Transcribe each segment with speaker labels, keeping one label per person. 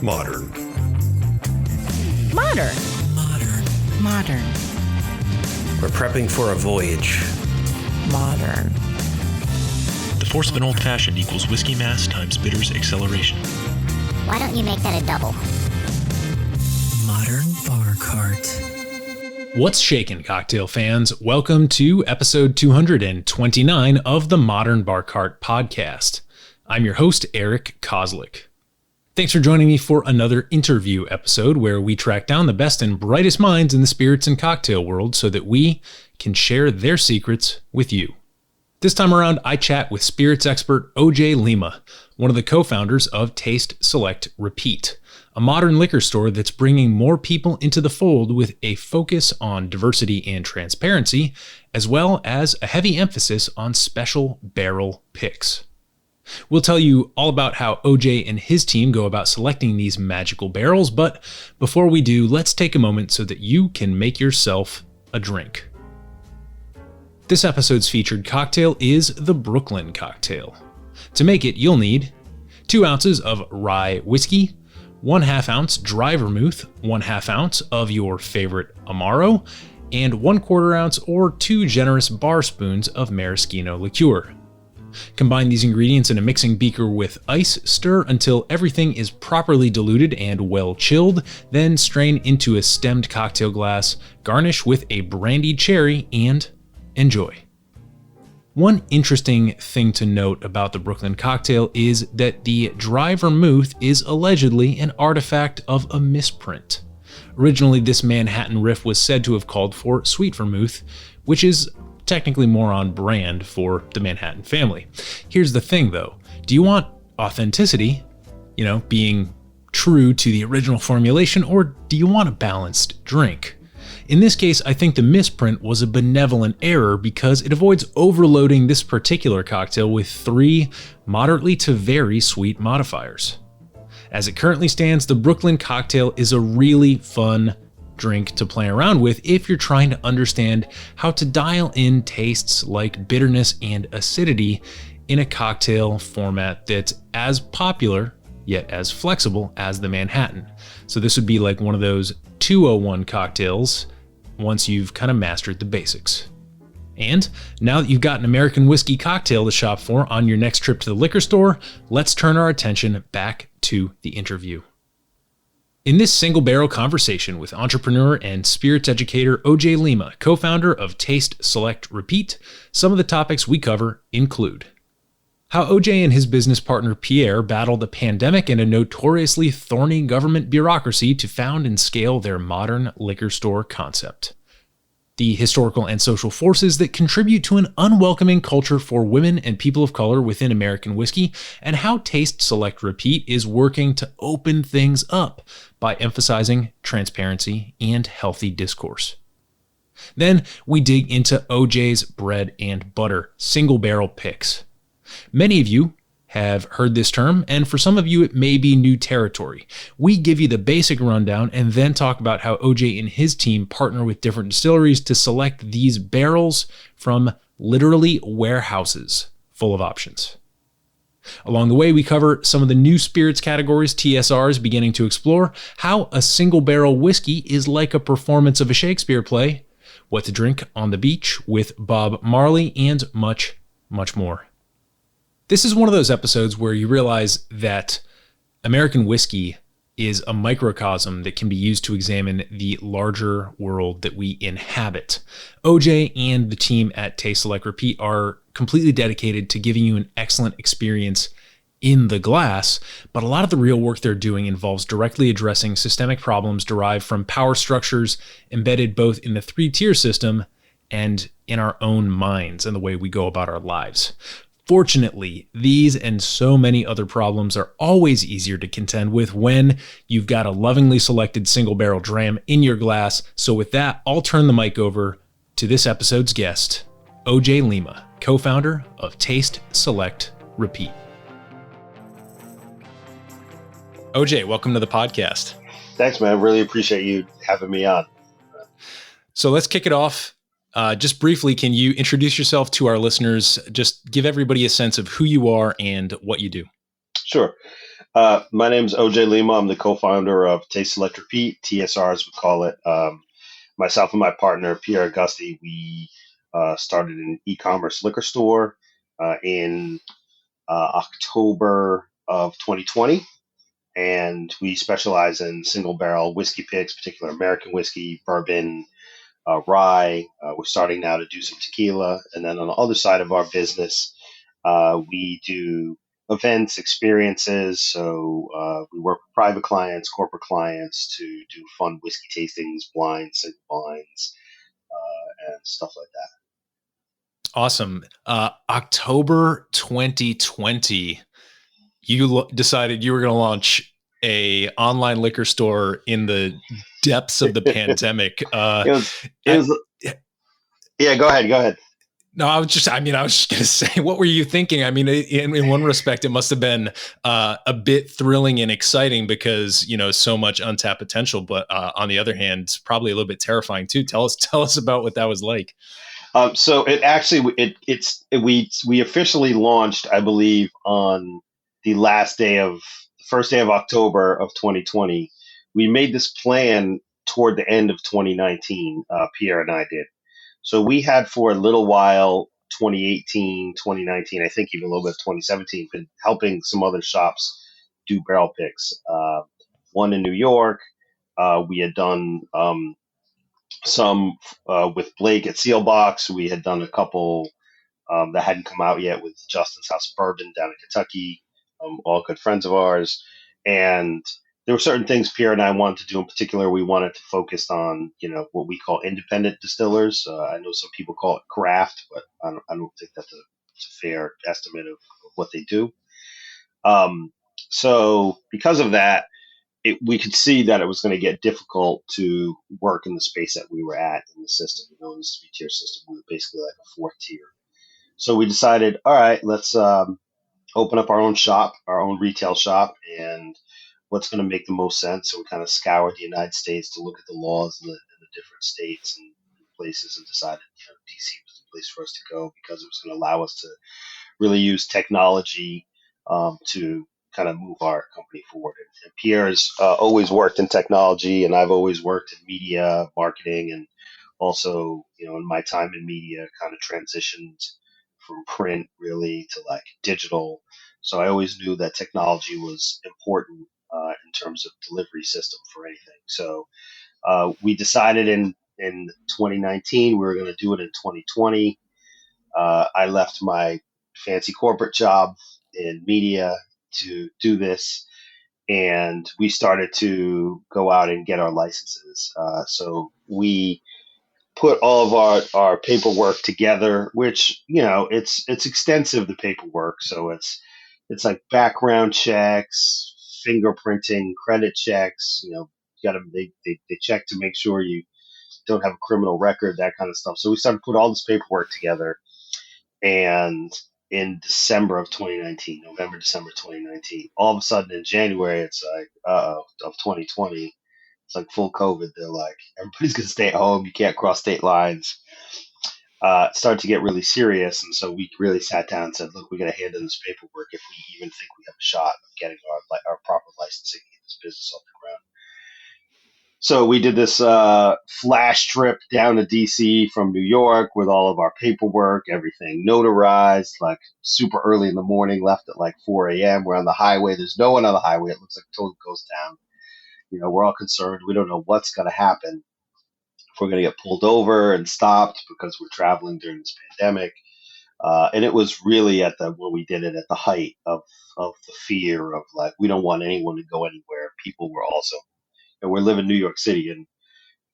Speaker 1: Modern.
Speaker 2: Modern.
Speaker 3: Modern.
Speaker 2: Modern.
Speaker 1: We're prepping for a voyage.
Speaker 2: Modern.
Speaker 3: The force of an old-fashioned equals whiskey mass times bitters acceleration.
Speaker 4: Why don't you make that a double?
Speaker 3: Modern bar cart.
Speaker 5: What's shaking, cocktail fans? Welcome to episode 229 of the Modern Bar Cart podcast. I'm your host, Eric Kozlik. Thanks for joining me for another interview episode where we track down the best and brightest minds in the spirits and cocktail world so that we can share their secrets with you. This time around, I chat with spirits expert OJ Lima, one of the co-founders of Taste, Select, Repeat, a modern liquor store that's bringing more people into the fold with a focus on diversity and transparency, as well as a heavy emphasis on special barrel picks. We'll tell you all about how OJ and his team go about selecting these magical barrels, but before we do, let's take a moment so that you can make yourself a drink. This episode's featured cocktail is the Brooklyn cocktail. To make it, you'll need 2 ounces of rye whiskey, 1/2 ounce dry vermouth, 1/2 ounce of your favorite Amaro, and 1/4 ounce or 2 generous bar spoons of maraschino liqueur. Combine these ingredients in a mixing beaker with ice, stir until everything is properly diluted and well chilled, then strain into a stemmed cocktail glass, garnish with a brandied cherry, and enjoy. One interesting thing to note about the Brooklyn cocktail is that the dry vermouth is allegedly an artifact of a misprint. Originally, this Manhattan riff was said to have called for sweet vermouth, which is technically more on brand for the Manhattan family. Here's the thing though, do you want authenticity, being true to the original formulation, or do you want a balanced drink? In this case, I think the misprint was a benevolent error because it avoids overloading this particular cocktail with 3 moderately to very sweet modifiers. As it currently stands, the Brooklyn cocktail is a really fun drink to play around with if you're trying to understand how to dial in tastes like bitterness and acidity in a cocktail format that's as popular yet as flexible as the Manhattan. So this would be like one of those 201 cocktails once you've kind of mastered the basics. And now that you've got an American whiskey cocktail to shop for on your next trip to the liquor store, let's turn our attention back to the interview. In this single barrel conversation with entrepreneur and spirits educator OJ Lima, co-founder of Taste, Select, Repeat, some of the topics we cover include how OJ and his business partner Pierre battled a pandemic and a notoriously thorny government bureaucracy to found and scale their modern liquor store concept, the historical and social forces that contribute to an unwelcoming culture for women and people of color within American whiskey, and how Taste, Select, Repeat is working to open things up by emphasizing transparency and healthy discourse. Then we dig into OJ's bread and butter single barrel picks. Many of you have heard this term, and for some of you it may be new territory. We give you the basic rundown and then talk about how OJ and his team partner with different distilleries to select these barrels from literally warehouses full of options. Along the way, we cover some of the new spirits categories TSR is beginning to explore, how a single barrel whiskey is like a performance of a Shakespeare play, what to drink on the beach with Bob Marley, and much, much more. This is one of those episodes where you realize that American whiskey is a microcosm that can be used to examine the larger world that we inhabit. OJ and the team at Taste, Select, Repeat are completely dedicated to giving you an excellent experience in the glass, but a lot of the real work they're doing involves directly addressing systemic problems derived from power structures embedded both in the 3-tier system and in our own minds and the way we go about our lives. Fortunately, these and so many other problems are always easier to contend with when you've got a lovingly selected single barrel dram in your glass. So with that, I'll turn the mic over to this episode's guest, OJ Lima, co-founder of Taste, Select, Repeat. OJ, welcome to the podcast.
Speaker 6: Thanks, man. Really appreciate you having me on.
Speaker 5: So let's kick it off. Just briefly, can you introduce yourself to our listeners? Just give everybody a sense of who you are and what you do.
Speaker 6: Sure. My name's OJ Lima. I'm the co-founder of Taste Select Repeat, TSR as we call it. Myself and my partner, Pierre, we started an e-commerce liquor store in October of 2020. And we specialize in single barrel whiskey picks, particular American whiskey, bourbon, rye. We're starting now to do some tequila. And then on the other side of our business, we do events, experiences. So we work with private clients, corporate clients to do fun whiskey tastings, blinds, single blinds, and stuff like that.
Speaker 5: Awesome. October 2020, you decided you were going to launch a online liquor store in the depths of the pandemic.
Speaker 6: Yeah, go ahead.
Speaker 5: No, I was just going to say, what were you thinking? I mean, in one respect, it must have been a bit thrilling and exciting because, so much untapped potential. But on the other hand, probably a little bit terrifying too. Tell us about what that was like.
Speaker 6: So it actually, we officially launched, I believe, on the first day of October of 2020. We made this plan toward the end of 2019, Pierre and I did. So we had for a little while, 2018, 2019, I think even a little bit of 2017, been helping some other shops do barrel picks. One in New York. We had done some with Blake at Sealbox. We had done a couple that hadn't come out yet with Justin's House Bourbon down in Kentucky, all good friends of ours. And there were certain things Pierre and I wanted to do in particular. We wanted to focus on, what we call independent distillers. I know some people call it craft, but I don't think that's a fair estimate of what they do. So because of that, we could see that it was going to get difficult to work in the space that we were at in the system. In this 3-tier system, we were basically like a 4th tier. So we decided, all right, let's open up our own shop, our own retail shop, and what's going to make the most sense. So we kind of scoured the United States to look at the laws in the different states and places, and decided DC was the place for us to go because it was going to allow us to really use technology to kind of move our company forward. And Pierre's always worked in technology, and I've always worked in media marketing, and also, in my time in media, kind of transitioned from print really to like digital. So I always knew that technology was important in terms of delivery system for anything. So we decided in 2019 we were going to do it in 2020. I left my fancy corporate job in media to do this, and we started to go out and get our licenses. So we put all of our paperwork together, which it's extensive, the paperwork. So it's like background checks, fingerprinting, credit checks. They check to make sure you don't have a criminal record, that kind of stuff. So we started to put all this paperwork together, and in December of 2019, November, December 2019, all of a sudden in January, it's like, of 2020, it's like full COVID. They're like, everybody's going to stay at home. You can't cross state lines. It started to get really serious. And so we really sat down and said, look, we got to hand in this paperwork if we even think we have a shot of getting our proper licensing in this business off the ground. So we did this flash trip down to DC from New York with all of our paperwork, everything notarized, like super early in the morning, left at like 4 a.m. We're on the highway. There's no one on the highway. It looks like a total ghost town. We're all concerned. We don't know what's going to happen. If we're going to get pulled over and stopped because we're traveling during this pandemic. And it was really when we did it at the height of the fear of like, we don't want anyone to go anywhere. People were also, we live in New York City, and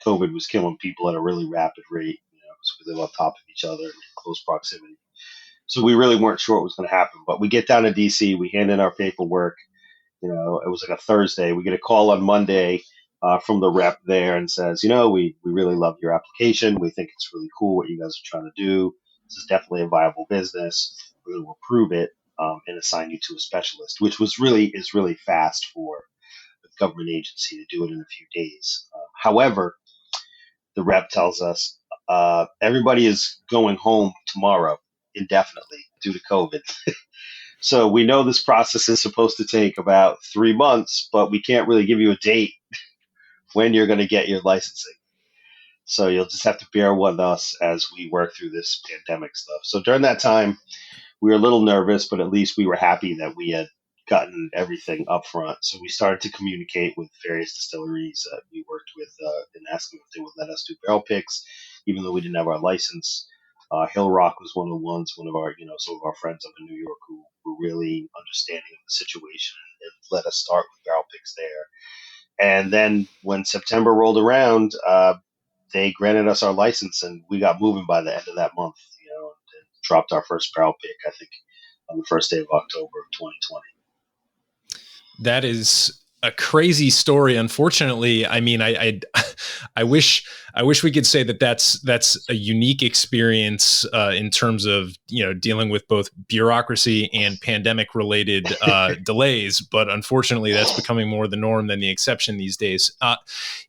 Speaker 6: COVID was killing people at a really rapid rate, because we live on top of each other in close proximity. So we really weren't sure what was going to happen. But we get down to DC, we hand in our paperwork. It was like a Thursday. We get a call on Monday from the rep there and says, we really love your application. We think it's really cool what you guys are trying to do. This is definitely a viable business. We're going to approve it and assign you to a specialist, which is really fast for a government agency to do it in a few days. However, the rep tells us everybody is going home tomorrow indefinitely due to COVID. So we know this process is supposed to take about 3 months, but we can't really give you a date when you're going to get your licensing. So you'll just have to bear with us as we work through this pandemic stuff. So during that time, we were a little nervous, but at least we were happy that we had gotten everything up front. So we started to communicate with various distilleries that we worked with and asked them if they would let us do barrel picks, even though we didn't have our license. Hill Rock was one of the ones, one of our, some of our friends up in New York who were really understanding of the situation and let us start with barrel picks there. And then when September rolled around, they granted us our license, and we got moving by the end of that month. And dropped our first barrel pick, I think, on the first day of October of 2020.
Speaker 5: That is a crazy story. Unfortunately, I mean, I wish we could say that that's a unique experience in terms of dealing with both bureaucracy and pandemic related delays. But unfortunately, that's becoming more the norm than the exception these days.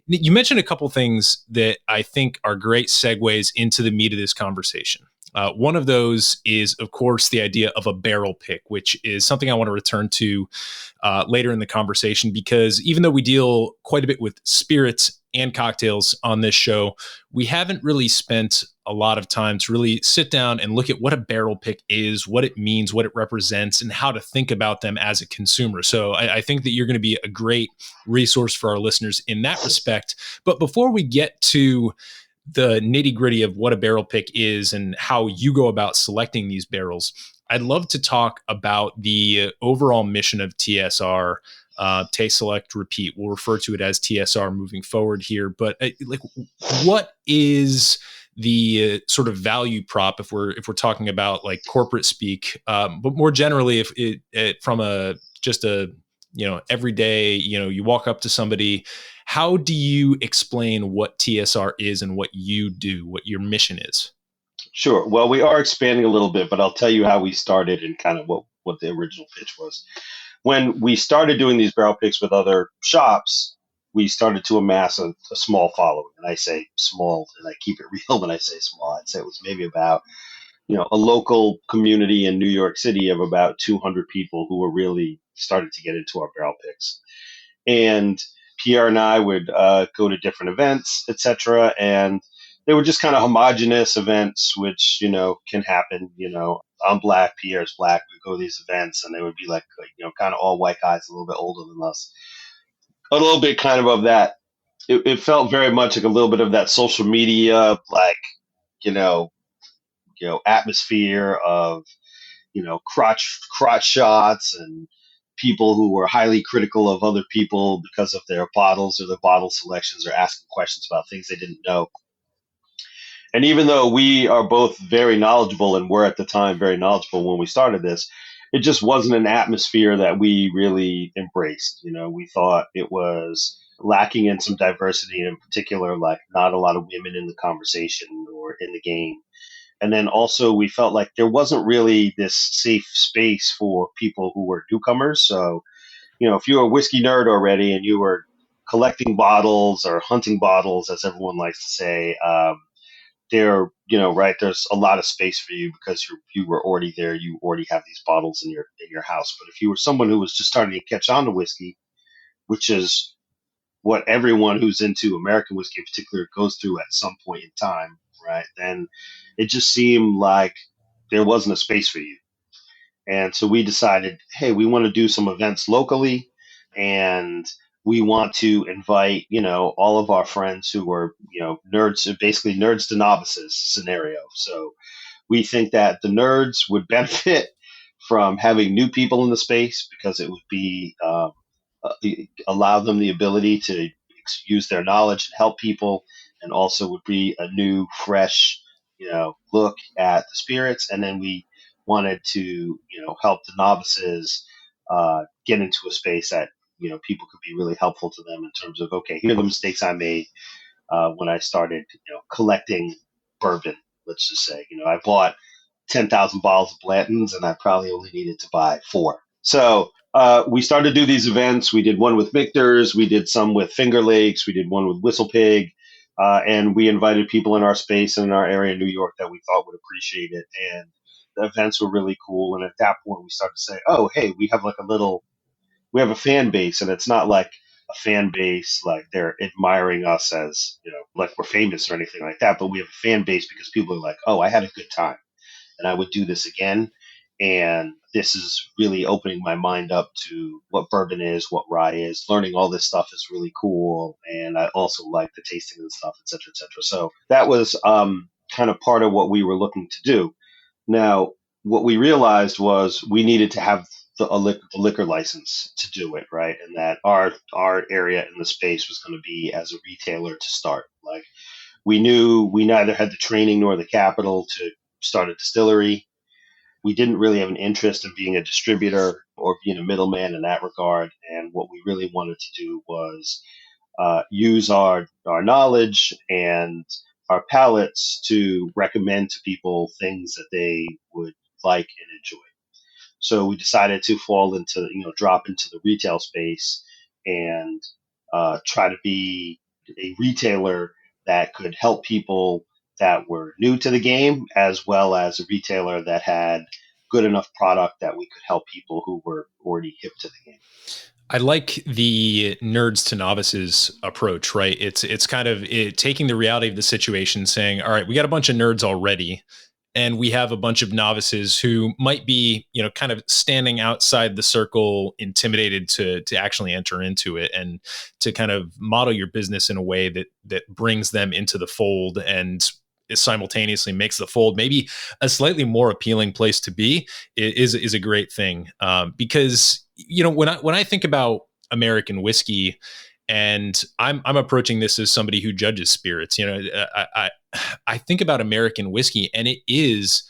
Speaker 5: You mentioned a couple things that I think are great segues into the meat of this conversation. One of those is, of course, the idea of a barrel pick, which is something I want to return to later in the conversation, because even though we deal quite a bit with spirits and cocktails on this show, we haven't really spent a lot of time to really sit down and look at what a barrel pick is, what it means, what it represents, and how to think about them as a consumer. So I think that you're going to be a great resource for our listeners in that respect. But before we get to the nitty gritty of what a barrel pick is and how you go about selecting these barrels, I'd love to talk about the overall mission of TSR, Taste, Select, Repeat. We'll refer to it as TSR moving forward here. But what is the sort of value prop if we're talking about like corporate speak, but more generally, if it from just a everyday, you walk up to somebody. How do you explain what TSR is and what you do, what your mission is?
Speaker 6: Sure. Well, we are expanding a little bit, but I'll tell you how we started and kind of what the original pitch was. When we started doing these barrel picks with other shops, we started to amass a small following. And I say small, and I keep it real when I say small. I'd say it was maybe about, a local community in New York City of about 200 people who were really starting to get into our barrel picks. And Pierre and I would go to different events, etc. And they were just kind of homogenous events, which, can happen. I'm black, Pierre's black. We go to these events and they would be like kind of all white guys, a little bit older than us. A little bit kind of that. It felt very much like a little bit of that social media, like, atmosphere of, crotch shots and people who were highly critical of other people because of their bottles or their bottle selections or asking questions about things they didn't know. And even though we are both very knowledgeable and were at the time very knowledgeable when we started this, it just wasn't an atmosphere that we really embraced. We thought it was lacking in some diversity, and in particular, like not a lot of women in the conversation or in the game. And then also we felt like there wasn't really this safe space for people who were newcomers. So, if you're a whiskey nerd already and you were collecting bottles or hunting bottles, as everyone likes to say, there's a lot of space for you because you were already there. You already have these bottles in your house. But if you were someone who was just starting to catch on to whiskey, which is what everyone who's into American whiskey in particular goes through at some point in time, right? Then it just seemed like there wasn't a space for you. And so we decided, hey, we want to do some events locally, and we want to invite, all of our friends who were, nerds, basically nerds to novices scenario. So we think that the nerds would benefit from having new people in the space because it would be allow them the ability to use their knowledge and help people, and also would be a new, fresh, look at the spirits. And then we wanted to, help the novices get into a space that, people could be really helpful to them in terms of, okay, here are the mistakes I made when I started, collecting bourbon. Let's just say, I bought 10,000 bottles of Blanton's and I probably only needed to buy 4. So we started to do these events. We did one with Michter's, we did some with Finger Lakes, we did one with Whistle Pig, and we invited people in our space and in our area in New York that we thought would appreciate it. And events were really cool. And at that point, we started to say, oh, hey, we have we have a fan base, and it's not like a fan base like they're admiring us as, like we're famous or anything like that. But we have a fan base because people are like, oh, I had a good time and I would do this again. And this is really opening my mind up to what bourbon is, what rye is. Learning all this stuff is really cool. And I also like the tasting and stuff, et cetera, et cetera. So that was kind of part of what we were looking to do. Now, what we realized was we needed to have the liquor license to do it, right? And that our area in the space was going to be as a retailer to start. Like, we knew we neither had the training nor the capital to start a distillery. We didn't really have an interest in being a distributor or being a middleman in that regard. And what we really wanted to do was use our knowledge and our palates to recommend to people things that they would like and enjoy. So we decided to drop into the retail space and try to be a retailer that could help people that were new to the game, as well as a retailer that had good enough product that we could help people who were already hip to the game.
Speaker 5: I like the nerds to novices approach, right? It's kind of taking the reality of the situation, saying, all right, we got a bunch of nerds already, and we have a bunch of novices who might be, kind of standing outside the circle, intimidated to actually enter into it, and to kind of model your business in a way that brings them into the fold and simultaneously makes the fold maybe a slightly more appealing place to be is a great thing. Because when I think about American whiskey, and I'm approaching this as somebody who judges spirits, I think about American whiskey, and it is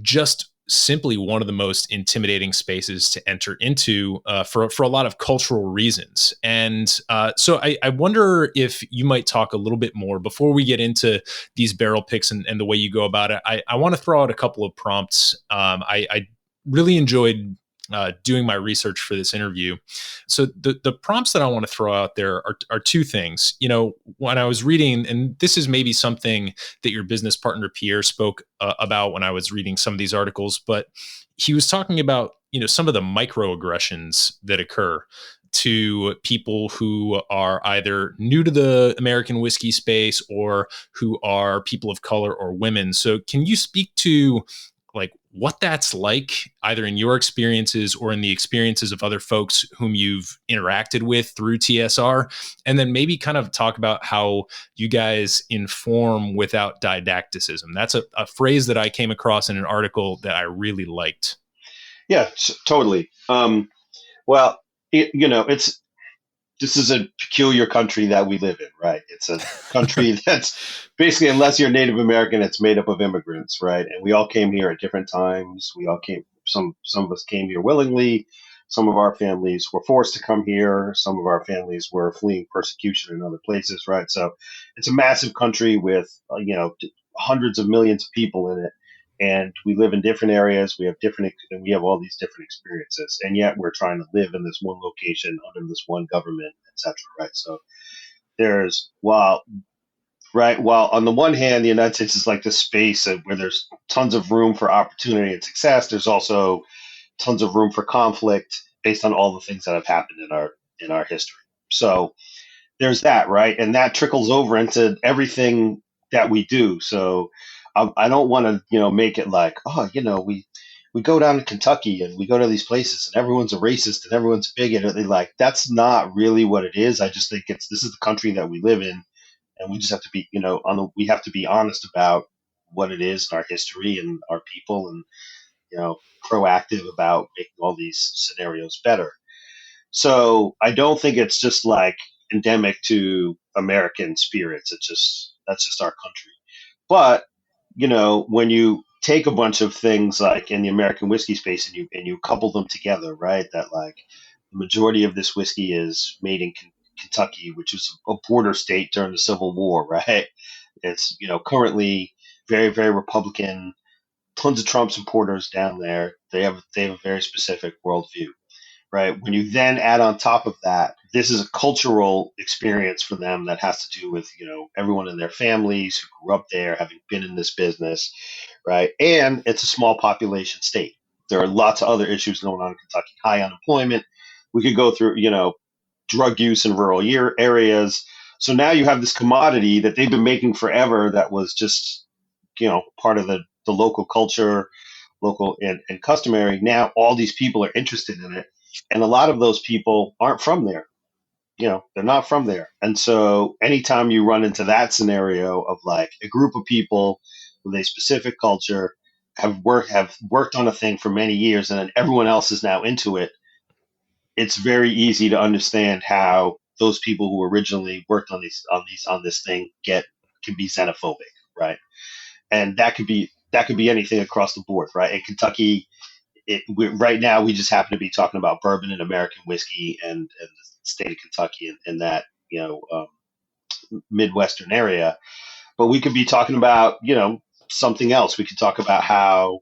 Speaker 5: just simply one of the most intimidating spaces to enter into for a lot of cultural reasons. And so I wonder if you might talk a little bit more before we get into these barrel picks and the way you go about it. I want to throw out a couple of prompts. I really enjoyed doing my research for this interview. So the prompts that I want to throw out there are two things. When I was reading, and this is maybe something that your business partner Pierre spoke about when I was reading some of these articles, but he was talking about some of the microaggressions that occur to people who are either new to the American whiskey space or who are people of color or women. So can you speak to what that's like, either in your experiences or in the experiences of other folks whom you've interacted with through TSR, and then maybe kind of talk about how you guys inform without didacticism? That's a phrase that I came across in an article that I really liked.
Speaker 6: Yeah, totally. This is a peculiar country that we live in, right? It's a country that's basically, unless you're Native American, it's made up of immigrants, right? And we all came here at different times. We all came, some of us came here willingly. Some of our families were forced to come here. Some of our families were fleeing persecution in other places, right? So it's a massive country with, hundreds of millions of people in it. And we live in different areas. We have all these different experiences, and yet we're trying to live in this one location under this one government, etc. Right? So while on the one hand, the United States is like this space where there's tons of room for opportunity and success, there's also tons of room for conflict based on all the things that have happened in our history. So there's that, right? And that trickles over into everything that we do. So I don't want to, make it like, we go down to Kentucky and we go to these places and everyone's a racist and everyone's a bigot. That's not really what it is. I just think this is the country that we live in, and we just have to be, we have to be honest about what it is in our history and our people, and proactive about making all these scenarios better. So I don't think it's just like endemic to American spirits. That's just our country. But when you take a bunch of things like in the American whiskey space and you couple them together, right? That like the majority of this whiskey is made in Kentucky, which is a border state during the Civil War, right? It's currently very, very Republican. Tons of Trump supporters down there. They have a very specific worldview. right? When you then add on top of that, this is a cultural experience for them that has to do with, everyone in their families who grew up there, having been in this business, right? And it's a small population state. There are lots of other issues going on in Kentucky, high unemployment. We could go through, drug use in rural areas. So now you have this commodity that they've been making forever that was just, part of the local culture, local and customary. Now all these people are interested in it. And a lot of those people aren't from there. They're not from there. And so anytime you run into that scenario of like a group of people with a specific culture have worked on a thing for many years and then everyone else is now into it, it's very easy to understand how those people who originally worked on this thing can be xenophobic, right? And that could be anything across the board, right? In Kentucky, right now we just happen to be talking about bourbon and American whiskey and the state of Kentucky and that Midwestern area, but we could be talking about something else. We could talk about how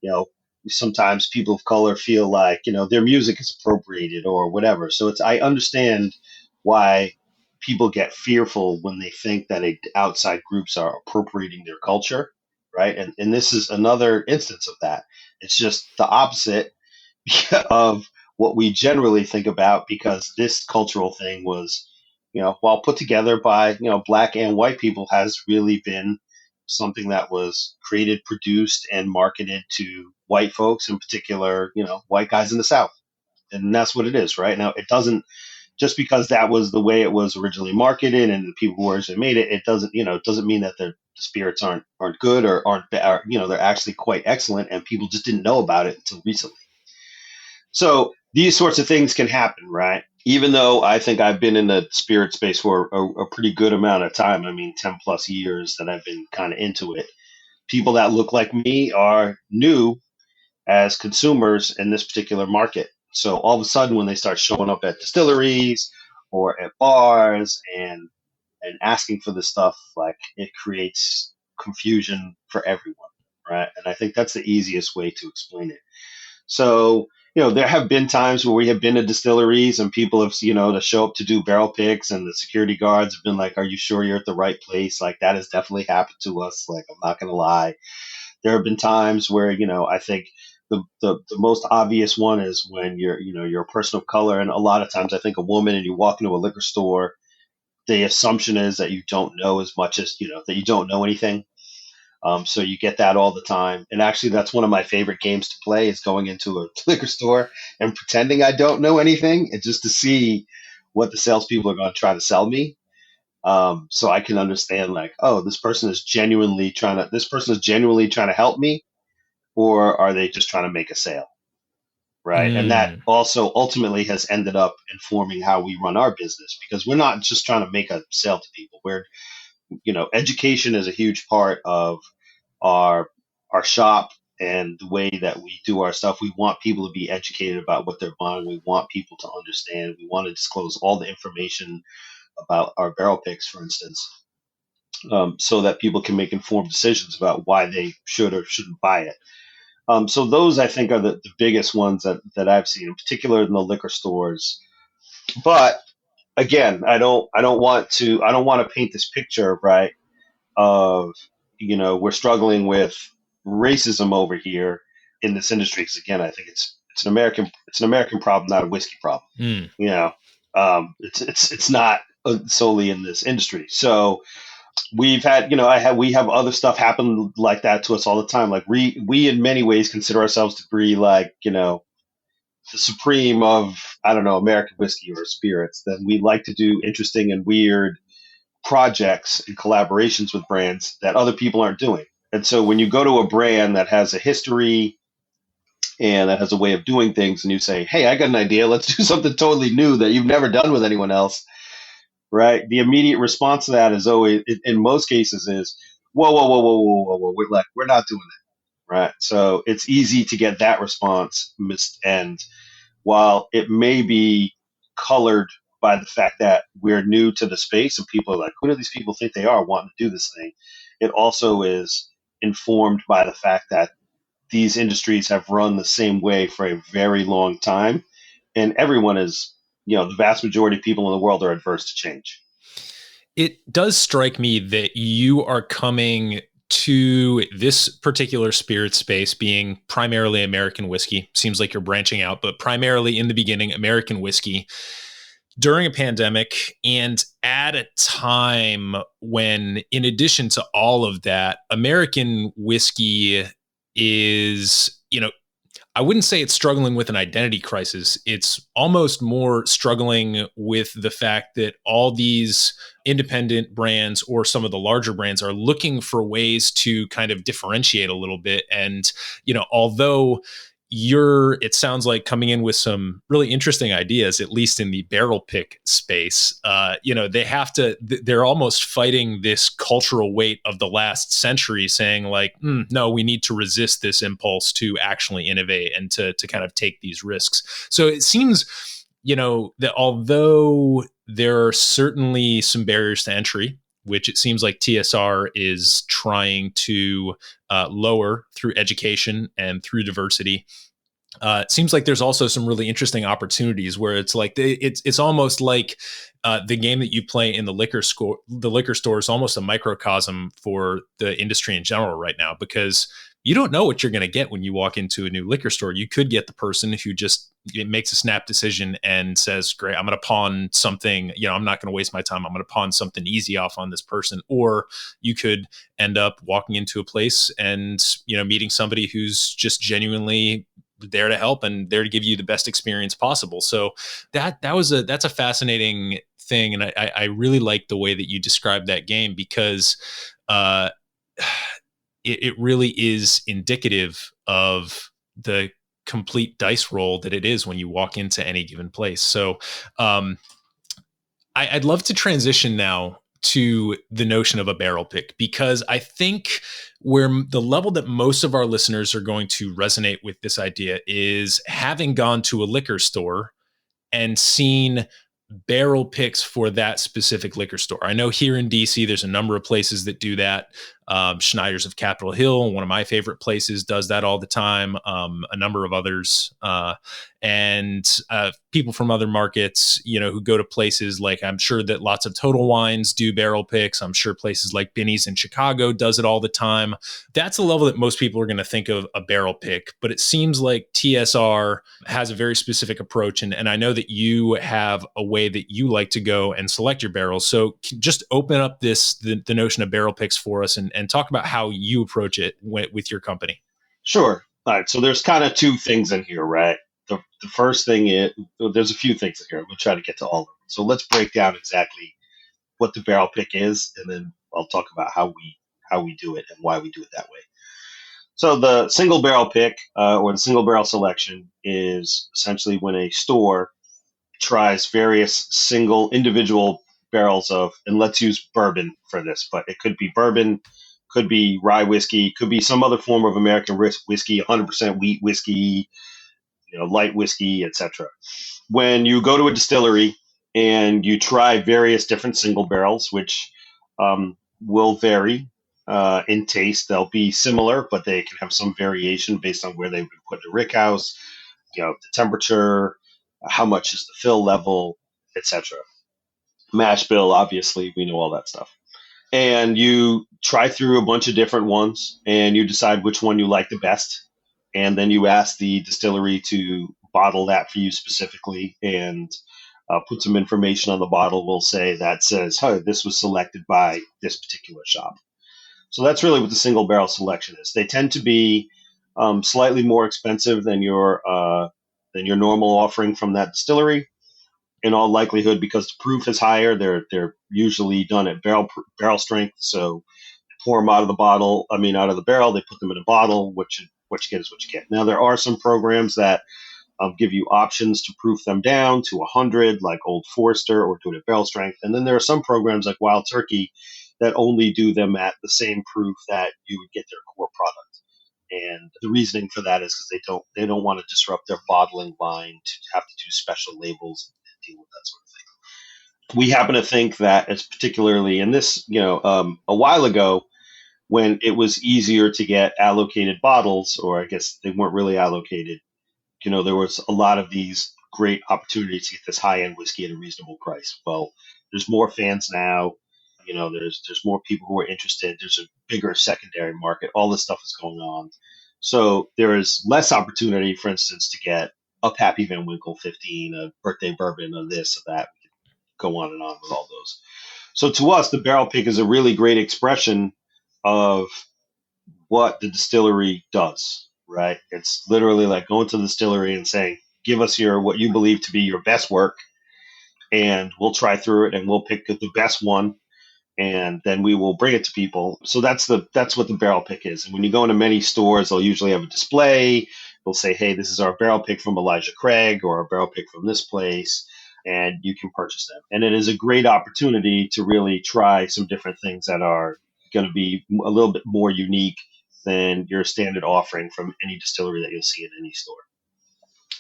Speaker 6: you know sometimes people of color feel like their music is appropriated or whatever. So I understand why people get fearful when they think that outside groups are appropriating their culture, right? And this is another instance of that. It's just the opposite of what we generally think about, because this cultural thing was, while put together by, black and white people, has really been something that was created, produced, and marketed to white folks, in particular, white guys in the South. And that's what it is, right? Now, it doesn't, just because that was the way it was originally marketed and the people who originally made it, it doesn't mean that the spirits aren't good or they're actually quite excellent, and people just didn't know about it until recently. So these sorts of things can happen, right? Even though I think I've been in the spirit space for a pretty good amount of time, 10 plus years that I've been kind of into it, people that look like me are new as consumers in this particular market. So all of a sudden, when they start showing up at distilleries or at bars and asking for this stuff, like, it creates confusion for everyone, right? And I think that's the easiest way to explain it. So, there have been times where we have been to distilleries and people have, to show up to do barrel picks, and the security guards have been like, "Are you sure you're at the right place?" Like, that has definitely happened to us. Like, I'm not going to lie. There have been times where, I think the most obvious one is when you're a person of color. And a lot of times I think a woman, and you walk into a liquor store, the assumption is that you don't know as much as, that you don't know anything. So you get that all the time. And actually, that's one of my favorite games to play, is going into a liquor store and pretending I don't know anything, and just to see what the salespeople are going to try to sell me. So I can understand, like, oh, this person is genuinely trying to help me, or are they just trying to make a sale? Right. And that also ultimately has ended up informing how we run our business, because we're not just trying to make a sale to people. Education is a huge part of our shop and the way that we do our stuff. We want people to be educated about what they're buying. We want people to understand. We want to disclose all the information about our barrel picks, for instance, so that people can make informed decisions about why they should or shouldn't buy it. So those, I think, are the biggest ones that I've seen, in particular in the liquor stores. But again, I don't want to paint this picture, right, of, we're struggling with racism over here in this industry. Because again, I think it's an American problem, not a whiskey problem. It's not solely in this industry. So we've had, we have other stuff happen like that to us all the time. Like, we in many ways consider ourselves to be like, the supreme of, I don't know, American whiskey or spirits. Then we like to do interesting and weird projects and collaborations with brands that other people aren't doing. And so when you go to a brand that has a history and that has a way of doing things, and you say, "Hey, I got an idea. Let's do something totally new that you've never done with anyone else," right? The immediate response to that is always, in most cases, is, "Whoa, whoa, whoa, whoa, whoa, whoa, whoa. We're not doing that," right? So it's easy to get that response missed. And while it may be colored by the fact that we're new to the space and people are like, "Who do these people think they are wanting to do this thing?" It also is informed by the fact that these industries have run the same way for a very long time. and everyone is, the vast majority of people in the world are adverse to change.
Speaker 5: It does strike me that you are coming to this particular spirit space being primarily American whiskey. Seems like you're branching out, but primarily in the beginning, American whiskey during a pandemic and at a time when, in addition to all of that, American whiskey is, I wouldn't say it's struggling with an identity crisis. It's almost more struggling with the fact that all these independent brands or some of the larger brands are looking for ways to kind of differentiate a little bit. And, although it sounds like coming in with some really interesting ideas, at least in the barrel pick space. They're almost fighting this cultural weight of the last century, saying like, no, we need to resist this impulse to actually innovate and to kind of take these risks. So it seems, that although there are certainly some barriers to entry, which it seems like TSR is trying to lower through education and through diversity. It seems like there's also some really interesting opportunities where it's like it's almost like the game that you play in the liquor store. The liquor store is almost a microcosm for the industry in general right now, because you don't know what you're going to get when you walk into a new liquor store. You could get the person who just makes a snap decision and says, great, I'm going to pawn something, I'm not going to waste my time. I'm going to pawn something easy off on this person. Or you could end up walking into a place and, meeting somebody who's just genuinely there to help and there to give you the best experience possible. So that's a fascinating thing. And I really like the way that you described that game, because, it really is indicative of the complete dice roll that it is when you walk into any given place. So I'd love to transition now to the notion of a barrel pick, because I think where the level that most of our listeners are going to resonate with this idea is having gone to a liquor store and seen barrel picks for that specific liquor store. I know here in DC, there's a number of places that do that. Schneider's of Capitol Hill, one of my favorite places, does that all the time. A number of others, and people from other markets, who go to places like, I'm sure that lots of Total Wines do barrel picks. I'm sure places like Binny's in Chicago does it all the time. That's a level that most people are going to think of a barrel pick, but it seems like TSR has a very specific approach. And I know that you have a way that you like to go and select your barrels. So just open up the notion of barrel picks for us and talk about how you approach it with your company.
Speaker 6: Sure. All right. So there's kind of two things in here, right? The first thing is, there's a few things in here. We'll try to get to all of them. So let's break down exactly what the barrel pick is, and then I'll talk about how we do it and why we do it that way. So the single barrel pick or the single barrel selection is essentially when a store tries various single individual barrels of, and let's use bourbon for this, but it could be bourbon, could be rye whiskey, could be some other form of American whiskey, 100% wheat whiskey, light whiskey, etc. When you go to a distillery and you try various different single barrels, which will vary in taste, they'll be similar, but they can have some variation based on where they've been put in the rickhouse, the temperature, how much is the fill level, etc. Mash bill, obviously, we know all that stuff. And you try through a bunch of different ones and you decide which one you like the best. And then you ask the distillery to bottle that for you specifically and put some information on the bottle. We'll say that says, hey, this was selected by this particular shop. So that's really what the single barrel selection is. They tend to be slightly more expensive than your normal offering from that distillery. In all likelihood, because the proof is higher, they're usually done at barrel strength. So they pour them out of the barrel, they put them in a bottle. What you get is what you get. Now there are some programs that give you options to proof them down to 100, like Old Forester, or do it at barrel strength. And then there are some programs like Wild Turkey that only do them at the same proof that you would get their core product. And the reasoning for that is because they don't want to disrupt their bottling line to have to do special labels and deal with that sort of thing. We happen to think that it's particularly in this, a while ago when it was easier to get allocated bottles, or I guess they weren't really allocated. There was a lot of these great opportunity to get this high-end whiskey at a reasonable price. Well, there's more fans now. There's more people who are interested. There's a bigger secondary market. All this stuff is going on. So there is less opportunity, for instance, to get a Pappy Van Winkle 15, a birthday bourbon, a this, or that. We could go on and on with all those. So to us, the barrel pick is a really great expression of what the distillery does, right? It's literally like going to the distillery and saying, give us what you believe to be your best work, and we'll try through it and we'll pick the best one, and then we will bring it to people. So that's what the barrel pick is. And when you go into many stores, they'll usually have a display. They'll say, hey, this is our barrel pick from Elijah Craig, or a barrel pick from this place, and you can purchase them. And it is a great opportunity to really try some different things that are going to be a little bit more unique than your standard offering from any distillery that you'll see in any store.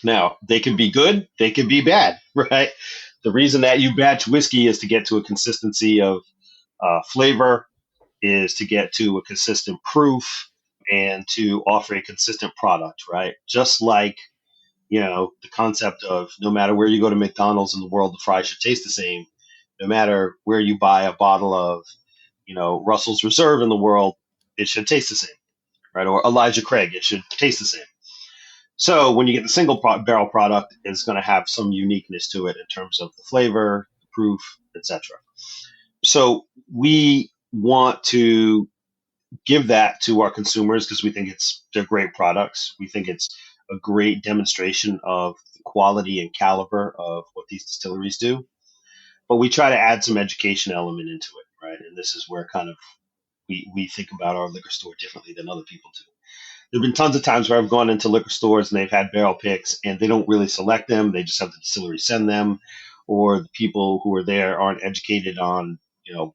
Speaker 6: Now, they can be good, they can be bad, right? The reason that you batch whiskey is to get to a consistency of flavor, is to get to a consistent proof, and to offer a consistent product, right? Just like, the concept of no matter where you go to McDonald's in the world, the fries should taste the same. No matter where you buy a bottle of, Russell's Reserve in the world, it should taste the same, right? Or Elijah Craig, it should taste the same. So when you get the single barrel product, it's going to have some uniqueness to it in terms of the flavor, the proof, etc. So we want to give that to our consumers because we think they're great products. We think it's a great demonstration of the quality and caliber of what these distilleries do. But we try to add some education element into it, right? And this is where kind of we think about our liquor store differently than other people do. There have been tons of times where I've gone into liquor stores and they've had barrel picks and they don't really select them. They just have the distillery send them, or the people who are there aren't educated on,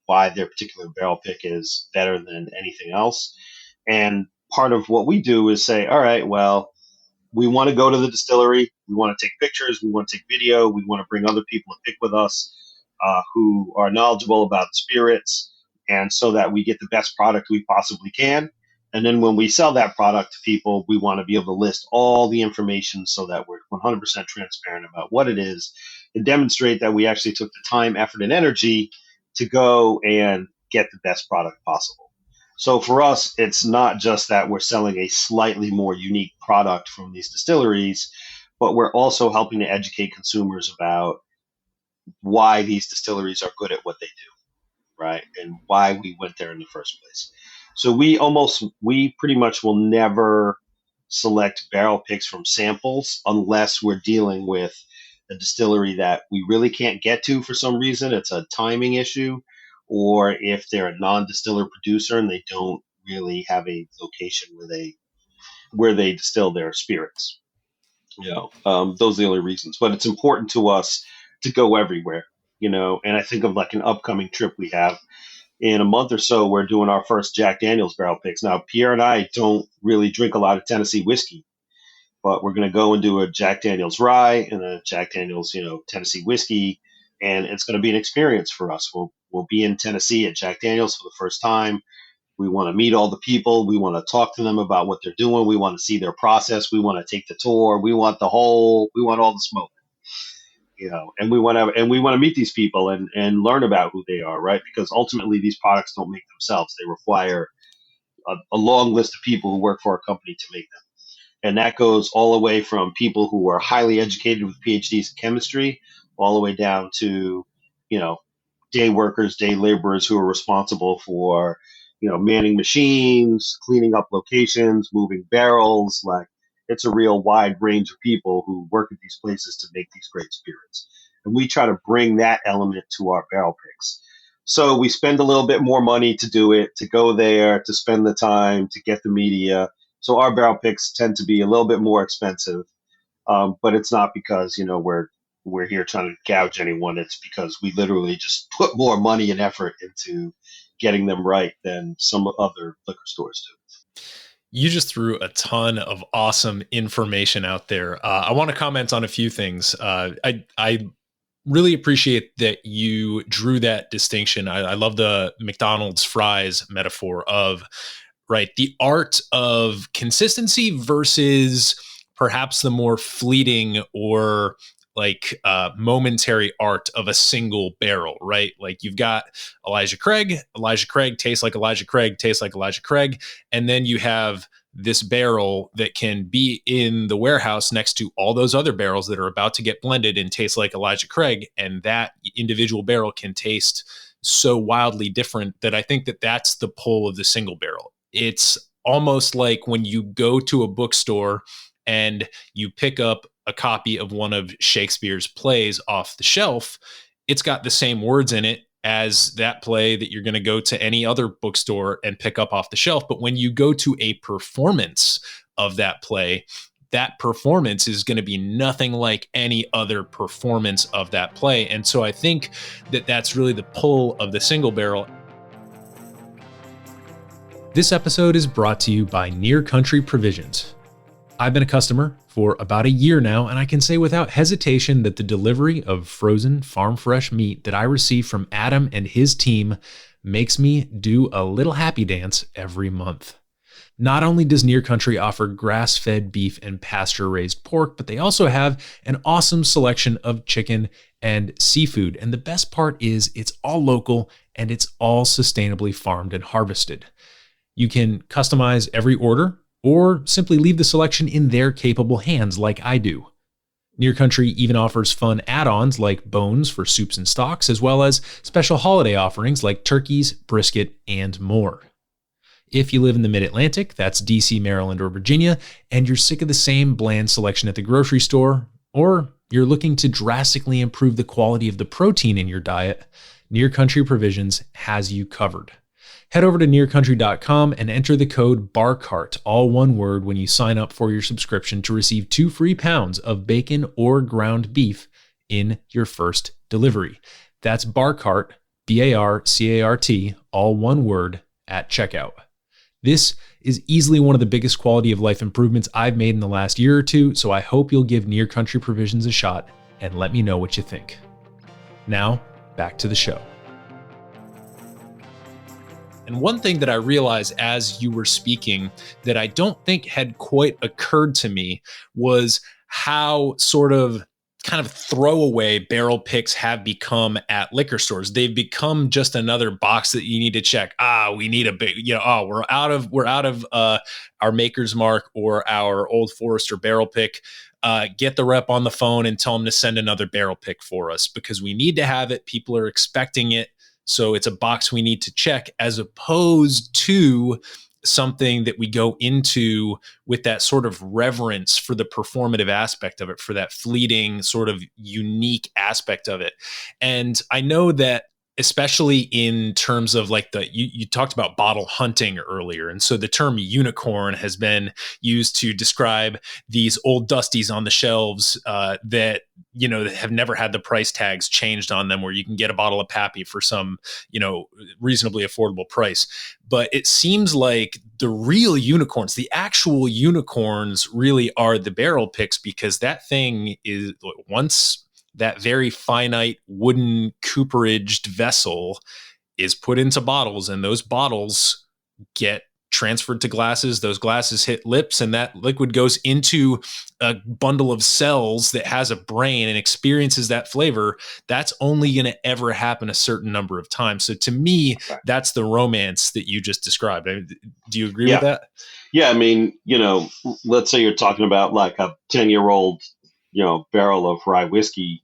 Speaker 6: why their particular barrel pick is better than anything else. And part of what we do is say, all right, well, we want to go to the distillery. We want to take pictures. We want to take video. We want to bring other people to pick with us who are knowledgeable about spirits, and so that we get the best product we possibly can. And then when we sell that product to people, we want to be able to list all the information so that we're 100% transparent about what it is, and demonstrate that we actually took the time, effort, and energy to go and get the best product possible. So for us, it's not just that we're selling a slightly more unique product from these distilleries, but we're also helping to educate consumers about why these distilleries are good at what they do, right? And why we went there in the first place. So we pretty much will never select barrel picks from samples unless we're dealing with a distillery that we really can't get to for some reason. It's a timing issue, or if they're a non-distiller producer and they don't really have a location where they distill their spirits. Those are the only reasons. But it's important to us to go everywhere, and I think of like an upcoming trip we have. In a month or so, we're doing our first Jack Daniel's barrel picks. Now, Pierre and I don't really drink a lot of Tennessee whiskey, but we're going to go and do a Jack Daniel's rye and a Jack Daniel's, Tennessee whiskey, and it's going to be an experience for us. We'll be in Tennessee at Jack Daniel's for the first time. We want to meet all the people. We want to talk to them about what they're doing. We want to see their process. We want to take the tour. We want all the smoke. And we want to meet these people and learn about who they are, right? Because ultimately these products don't make themselves. They require a long list of people who work for a company to make them. And that goes all the way from people who are highly educated with PhDs in chemistry, all the way down to, day workers, day laborers who are responsible for, manning machines, cleaning up locations, moving barrels. Like, it's a real wide range of people who work at these places to make these great spirits. And we try to bring that element to our barrel picks. So we spend a little bit more money to do it, to go there, to spend the time, to get the media. So our barrel picks tend to be a little bit more expensive. But it's not because, we're here trying to gouge anyone. It's because we literally just put more money and effort into getting them right than some other liquor stores do.
Speaker 5: You just threw a ton of awesome information out there. I want to comment on a few things. I really appreciate that you drew that distinction. I love the McDonald's fries metaphor of, right, the art of consistency versus perhaps the more fleeting or momentary art of a single barrel, right? Like you've got Elijah Craig tastes like Elijah Craig, tastes like Elijah Craig. And then you have this barrel that can be in the warehouse next to all those other barrels that are about to get blended and taste like Elijah Craig. And that individual barrel can taste so wildly different that I think that that's the pull of the single barrel. It's almost like when you go to a bookstore and you pick up a copy of one of Shakespeare's plays off the shelf, it's got the same words in it as that play that you're going to go to any other bookstore and pick up off the shelf. But when you go to a performance of that play, that performance is going to be nothing like any other performance of that play. And so I think that that's really the pull of the single barrel. This episode is brought to you by Near Country Provisions. I've been a customer for about a year now, and I can say without hesitation that the delivery of frozen farm fresh meat that I receive from Adam and his team makes me do a little happy dance every month. Not only does Near Country offer grass-fed beef and pasture-raised pork, but they also have an awesome selection of chicken and seafood. And the best part is it's all local and it's all sustainably farmed and harvested. You can customize every order, or simply leave the selection in their capable hands like I do. Near Country even offers fun add-ons like bones for soups and stocks, as well as special holiday offerings like turkeys, brisket, and more. If you live in the Mid-Atlantic, that's DC, Maryland, or Virginia, and you're sick of the same bland selection at the grocery store, or you're looking to drastically improve the quality of the protein in your diet, Near Country Provisions has you covered. Head over to nearcountry.com and enter the code BARCART, all one word, when you sign up for your subscription to receive 2 free pounds of bacon or ground beef in your first delivery. That's BARCART, BARCART, all one word, at checkout. This is easily one of the biggest quality of life improvements I've made in the last year or two, so I hope you'll give Near Country Provisions a shot and let me know what you think. Now, back to the show. And one thing that I realized as you were speaking that I don't think had quite occurred to me was how kind of throwaway barrel picks have become at liquor stores. They've become just another box that you need to check. We need a big, we're out of our Maker's Mark or our Old Forester barrel pick. Get the rep on the phone and tell them to send another barrel pick for us because we need to have it. People are expecting it. So it's a box we need to check, as opposed to something that we go into with that sort of reverence for the performative aspect of it, for that fleeting sort of unique aspect of it. And I know that especially in terms of like you talked about bottle hunting earlier. And so the term unicorn has been used to describe these old dusties on the shelves that have never had the price tags changed on them, where you can get a bottle of Pappy for some, reasonably affordable price. But it seems like the real unicorns, the actual unicorns, really are the barrel picks, because that thing is, once that very finite wooden cooperaged vessel is put into bottles, and those bottles get transferred to glasses, those glasses hit lips, and that liquid goes into a bundle of cells that has a brain and experiences that flavor. That's only going to ever happen a certain number of times. So to me, that's the romance that you just described. Do you agree with that?
Speaker 6: Yeah. I mean, let's say you're talking about like a 10-year-old, barrel of rye whiskey,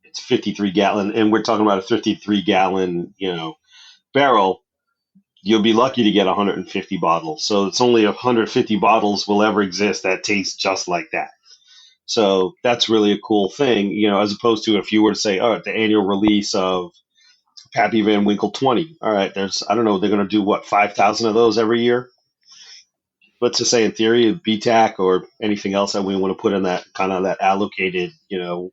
Speaker 6: it's 53 gallon, and we're talking about a 53 gallon, barrel. You'll be lucky to get 150 bottles. So it's only 150 bottles will ever exist that taste just like that. So that's really a cool thing, as opposed to if you were to say, the annual release of Pappy Van Winkle 20. All right, they're going to do 5,000 of those every year. Let's just say in theory, BTAC or anything else that we want to put in that kind of that allocated,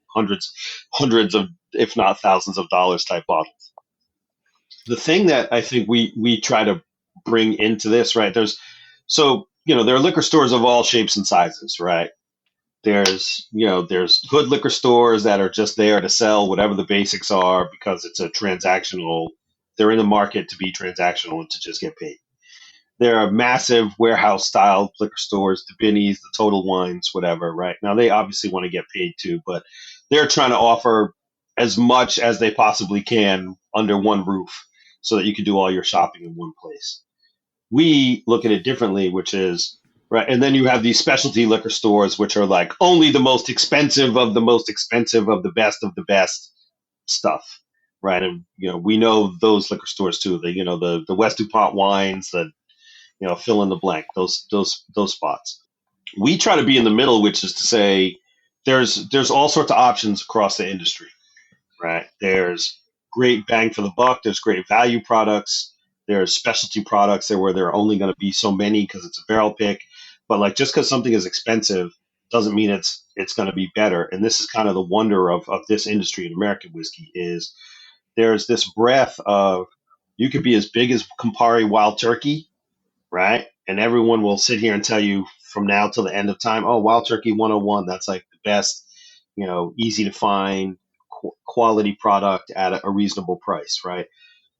Speaker 6: hundreds of, if not thousands of dollars type bottles. The thing that I think we try to bring into this, right? there are liquor stores of all shapes and sizes, right? There's hood liquor stores that are just there to sell whatever the basics are because it's a transactional, they're in the market to be transactional and to just get paid. There are massive warehouse style liquor stores, the Binnies, the Total Wines, whatever, right? Now they obviously want to get paid too, but they're trying to offer as much as they possibly can under one roof so that you can do all your shopping in one place. We look at it differently, which is right. And then you have these specialty liquor stores, which are like only the most expensive of the most expensive of the best stuff. Right. And, we know those liquor stores too. The West DuPont wines, the, fill in the blank, those spots. We try to be in the middle, which is to say there's all sorts of options across the industry, right? There's great bang for the buck. There's great value products. There's specialty products there where there are only going to be so many because it's a barrel pick. But like just because something is expensive doesn't mean it's going to be better. And this is kind of the wonder of this industry in American whiskey is there's this breadth of you could be as big as Campari Wild Turkey, right? And everyone will sit here and tell you from now till the end of time, oh, Wild Turkey 101, that's like the best, easy to find quality product at a reasonable price, right?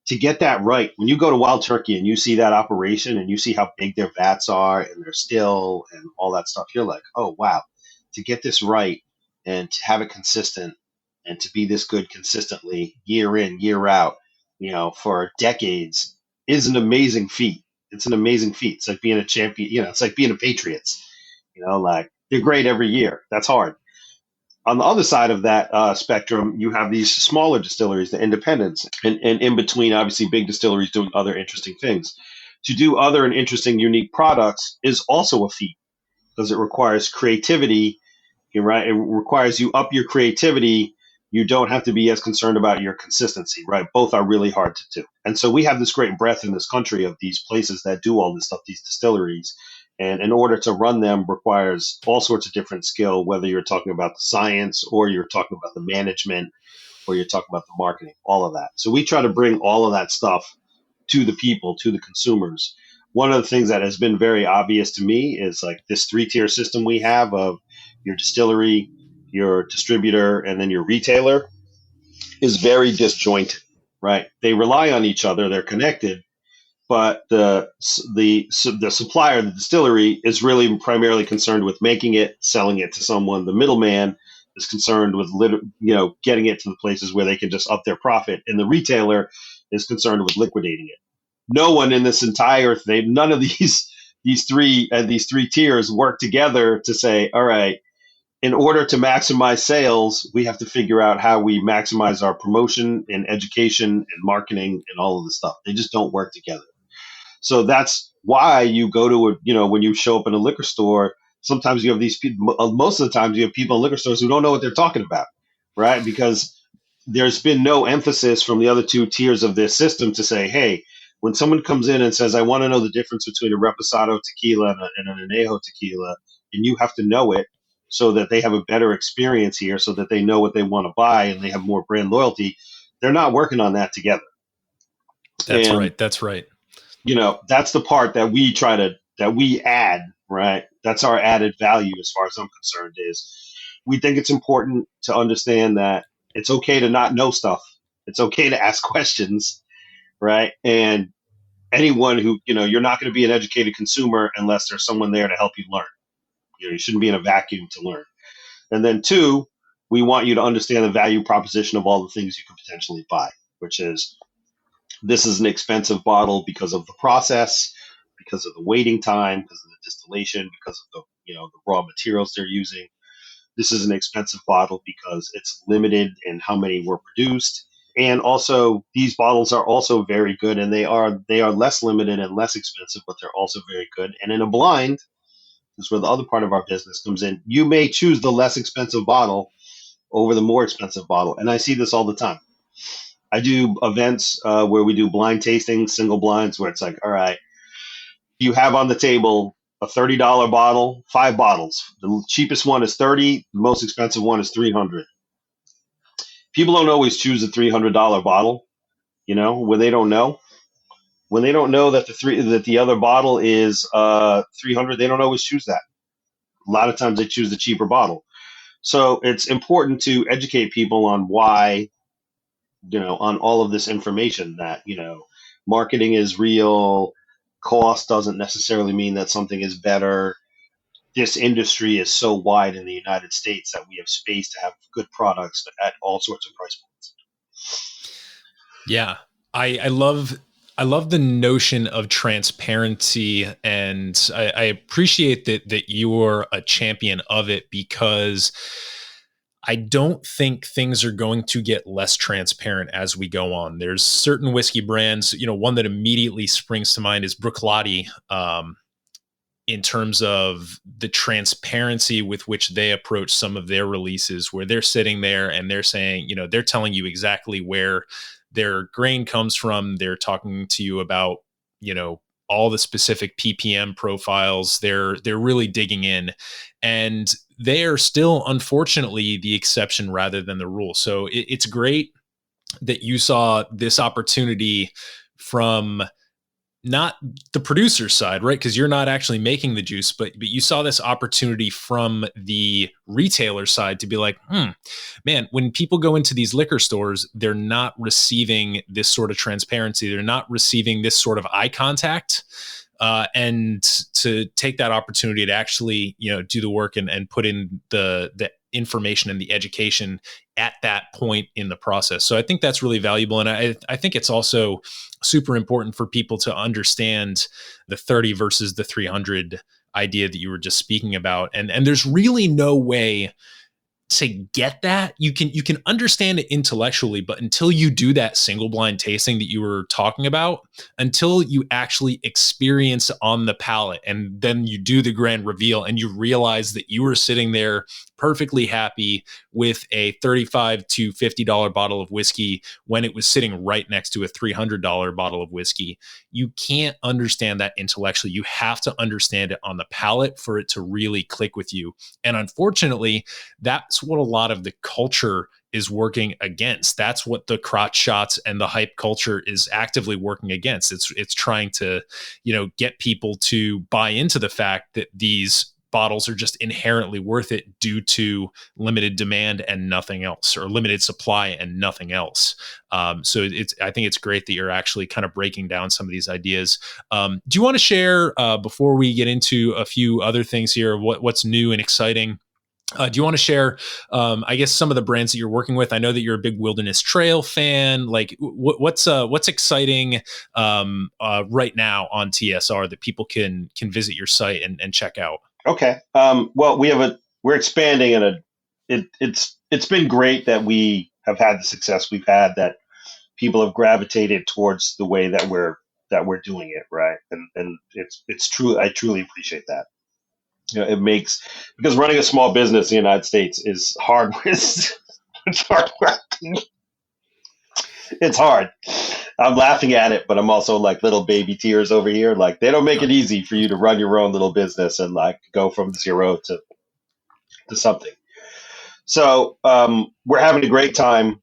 Speaker 6: To get that right, when you go to Wild Turkey and you see that operation and you see how big their vats are and their still and all that stuff, you're like, oh, wow, to get this right and to have it consistent and to be this good consistently year in, year out, for decades is an amazing feat. It's an amazing feat. It's like being a champion, it's like being a Patriots, like they're great every year. That's hard. On the other side of that spectrum, you have these smaller distilleries, the independents, and in between, obviously, big distilleries doing other interesting things. To do other and interesting, unique products is also a feat because it requires creativity, right? It requires you up your creativity. You don't have to be as concerned about your consistency, right? Both are really hard to do. And so we have this great breadth in this country of these places that do all this stuff, these distilleries. And in order to run them requires all sorts of different skill, whether you're talking about the science or you're talking about the management or you're talking about the marketing, all of that. So we try to bring all of that stuff to the people, to the consumers. One of the things that has been very obvious to me is like this 3-tier system we have of your distillery, your distributor, and then your retailer is very disjointed, right? They rely on each other. They're connected. But the supplier, the distillery, is really primarily concerned with making it, selling it to someone. The middleman is concerned with getting it to the places where they can just up their profit, and the retailer is concerned with liquidating it. No one in this entire thing, none of these three tiers work together to say, all right, in order to maximize sales, we have to figure out how we maximize our promotion and education and marketing and all of this stuff. They just don't work together. So that's why you go to when you show up in a liquor store, sometimes you have these people, most of the times you have people in liquor stores who don't know what they're talking about, right? Because there's been no emphasis from the other two tiers of this system to say, hey, when someone comes in and says, I want to know the difference between a Reposado tequila and an Añejo tequila, and you have to know it so that they have a better experience here, so that they know what they want to buy and they have more brand loyalty, they're not working on that together.
Speaker 5: That's right. That's right.
Speaker 6: That's the part that we add, right? That's our added value as far as I'm concerned is we think it's important to understand that it's okay to not know stuff. It's okay to ask questions, right? And anyone who, you're not going to be an educated consumer unless there's someone there to help you learn. You shouldn't be in a vacuum to learn. And then 2, we want you to understand the value proposition of all the things you can potentially buy, which is this is an expensive bottle because of the process, because of the waiting time, because of the distillation, because of the raw materials they're using. This is an expensive bottle because it's limited in how many were produced. And also these bottles are also very good, and they are less limited and less expensive, but they're also very good. And in a blind, this is where the other part of our business comes in. You may choose the less expensive bottle over the more expensive bottle. And I see this all the time. I do events where we do blind tasting, single blinds, where it's like, all right, you have on the table a $30 bottle, 5 bottles. The cheapest one is $30. The most expensive one is $300. People don't always choose a $300 bottle, when they don't know. When they don't know that the other bottle is $300, they don't always choose that. A lot of times they choose the cheaper bottle. So it's important to educate people on why, on all of this information that, marketing is real, cost doesn't necessarily mean that something is better. This industry is so wide in the United States that we have space to have good products at all sorts of price points.
Speaker 5: Yeah, I love the notion of transparency, and I appreciate that you're a champion of it, because I don't think things are going to get less transparent as we go on. There's certain whiskey brands, one that immediately springs to mind is Bruichladdich, in terms of the transparency with which they approach some of their releases, where they're sitting there and they're saying, they're telling you exactly where their grain comes from. They're talking to you about, all the specific ppm profiles. They're really digging in, and they are still, unfortunately, the exception rather than the rule. So it's great that you saw this opportunity from not the producer's side, right? Because you're not actually making the juice, but you saw this opportunity from the retailer side to be like, man, when people go into these liquor stores, they're not receiving this sort of transparency. They're not receiving this sort of eye contact. And to take that opportunity to actually, do the work and put in the information and the education at that point in the process. So I think that's really valuable. And I think it's also super important for people to understand the 30 versus the 300 idea that you were just speaking about. And there's really no way to get that. You can understand it intellectually, but until you do that single blind tasting that you were talking about, until you actually experience on the palate, and then you do the grand reveal and you realize that you were sitting there perfectly happy with a $35 to $50 bottle of whiskey when it was sitting right next to a $300 bottle of whiskey. You can't understand that intellectually. You have to understand it on the palate for it to really click with you. And unfortunately, that's what a lot of the culture is working against. That's what the crotch shots and the hype culture is actively working against. It's trying to, get people to buy into the fact that these bottles are just inherently worth it due to limited demand and nothing else, or limited supply and nothing else. So I think it's great that you're actually kind of breaking down some of these ideas. Do you want to share, before we get into a few other things here, what's new and exciting? Do you want to share, I guess, some of the brands that you're working with? I know that you're a big Wilderness Trail fan. Like, what's exciting right now on TSR that people can visit your site and check out?
Speaker 6: Okay. Well, we're expanding, and it's been great that we have had the success we've had, that people have gravitated towards the way that we're doing it, right? And it's true. I truly appreciate that. It makes, because running a small business in the United States is hard. It's hard work. It's hard. I'm laughing at it, but I'm also like little baby tears over here. Like, they don't make it easy for you to run your own little business and like go from zero to something. So we're having a great time.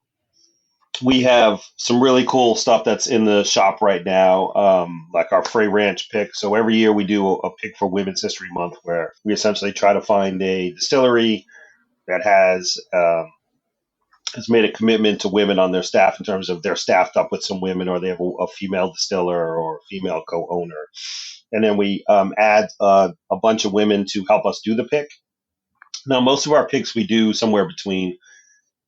Speaker 6: We have some really cool stuff that's in the shop right now, like our Frey Ranch pick. So every year we do a pick for Women's History Month, where we essentially try to find a distillery that has made a commitment to women on their staff, in terms of they're staffed up with some women, or they have a female distiller or a female co-owner. And then we add a bunch of women to help us do the pick. Now, most of our picks we do somewhere between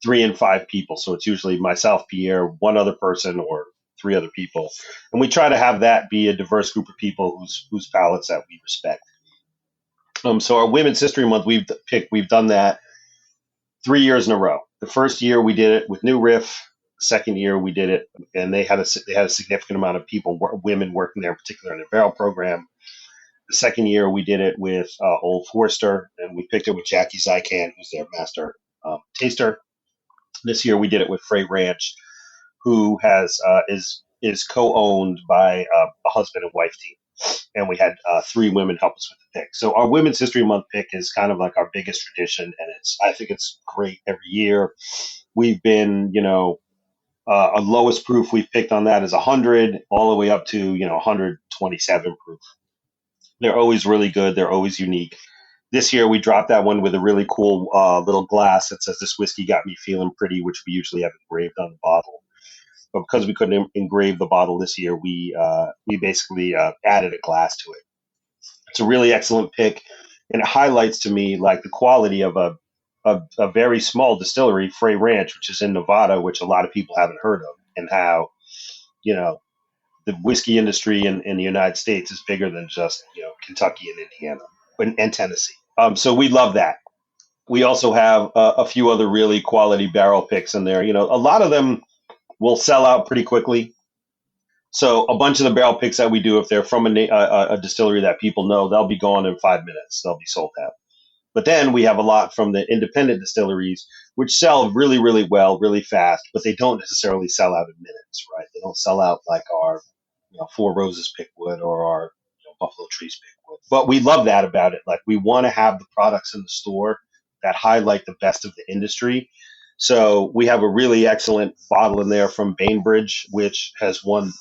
Speaker 6: 3 and 5 people. So it's usually myself, Pierre, one other person, or 3 other people. And we try to have that be a diverse group of people whose palates that we respect. So our Women's History Month, we've done that 3 years in a row. The first year we did it with New Riff. The second year we did it, and they had a significant amount of women working there, in particular in the barrel program. The second year we did it with Old Forester, and we picked it with Jackie Zykan, who's their master taster. This year we did it with Frey Ranch, who is co-owned by a husband and wife team, and we had 3 women help us with the pick. So our Women's History Month pick is kind of like our biggest tradition, and I think it's great every year. We've been, our lowest proof we've picked on that is 100, all the way up to 127 proof. They're always really good. They're always unique. This year we dropped that one with a really cool little glass that says, "This whiskey got me feeling pretty," which we usually have engraved on the bottle. but because we couldn't engrave the bottle this year, we basically added a glass to it. It's a really excellent pick, and it highlights to me like the quality of a very small distillery, Frey Ranch, which is in Nevada, which a lot of people haven't heard of, and how, you know, the whiskey industry in the United States is bigger than just, Kentucky and Indiana and Tennessee. So we love that. We also have a few other really quality barrel picks in there. A lot of them will sell out pretty quickly. So a bunch of the barrel picks that we do, if they're from a distillery that people know, they'll be gone in 5 minutes. They'll be sold out. But then we have a lot from the independent distilleries, which sell really, really well, really fast, but they don't necessarily sell out in minutes, right? They don't sell out like our Four Roses Pickwood or our Buffalo Trees Pickwood. But we love that about it. Like, we want to have the products in the store that highlight the best of the industry. So we have a really excellent bottle in there from Bainbridge, which has won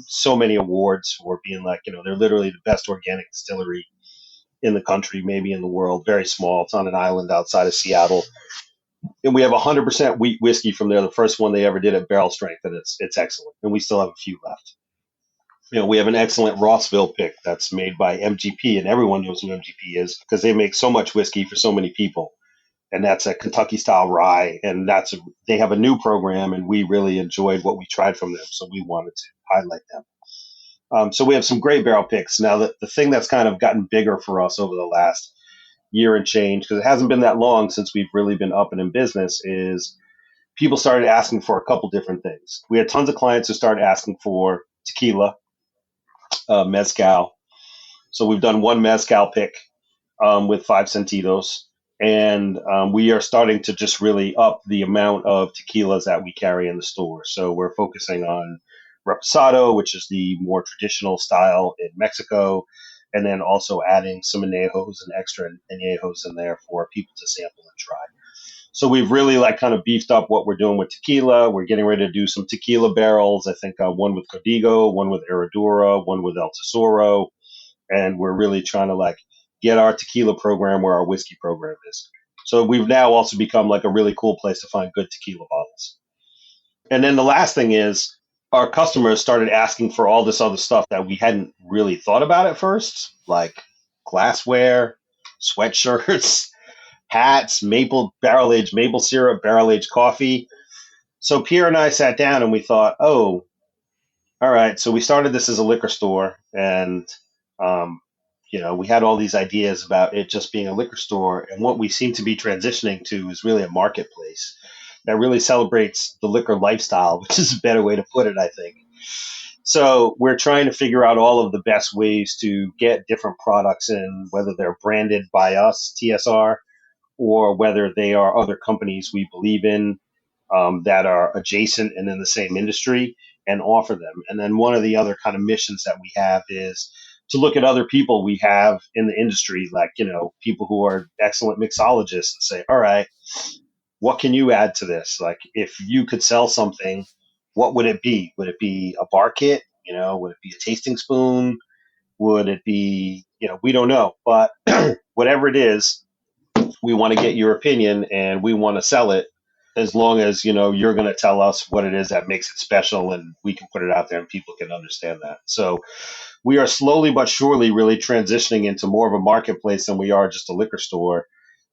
Speaker 6: so many awards for being like, they're literally the best organic distillery in the country, maybe in the world. Very small. It's on an island outside of Seattle. And we have 100% wheat whiskey from there, the first one they ever did at barrel strength, and it's excellent. And we still have a few left. We have an excellent Rossville pick that's made by MGP, and everyone knows who MGP is because they make so much whiskey for so many people. And that's a Kentucky style rye, and they have a new program, and we really enjoyed what we tried from them, so we wanted to highlight them. So we have some great barrel picks. Now, the thing that's kind of gotten bigger for us over the last year and change, because it hasn't been that long since we've really been up and in business, is people started asking for a couple different things. We had tons of clients who started asking for tequila, mezcal. So we've done one mezcal pick with 5 Sentidos. And we are starting to just really up the amount of tequilas that we carry in the store. So we're focusing on Reposado, which is the more traditional style in Mexico, and then also adding some añejos and extra añejos in there for people to sample and try. So we've really kind of beefed up what we're doing with tequila. We're getting ready to do some tequila barrels. I think one with Código, one with Herradura, one with El Tesoro. And we're really trying to get our tequila program where our whiskey program is. So we've now also become a really cool place to find good tequila bottles. And then the last thing is our customers started asking for all this other stuff that we hadn't really thought about at first, like glassware, sweatshirts, hats, barrel-aged maple syrup, barrel-aged coffee. So Pierre and I sat down and we thought, all right, so we started this as a liquor store, and we had all these ideas about it just being a liquor store, and what we seem to be transitioning to is really a marketplace that really celebrates the liquor lifestyle, which is a better way to put it, I think. So we're trying to figure out all of the best ways to get different products in, whether they're branded by us, TSR, or whether they are other companies we believe in that are adjacent and in the same industry, and offer them. And then one of the other kind of missions that we have is to look at other people we have in the industry, people who are excellent mixologists, and say, all right, what can you add to this? If you could sell something, what would it be? Would it be a bar kit? Would it be a tasting spoon? Would it be, we don't know. But whatever it is, we want to get your opinion and we want to sell it, as long as, you're going to tell us what it is that makes it special, and we can put it out there and people can understand that. So we are slowly but surely really transitioning into more of a marketplace than we are just a liquor store.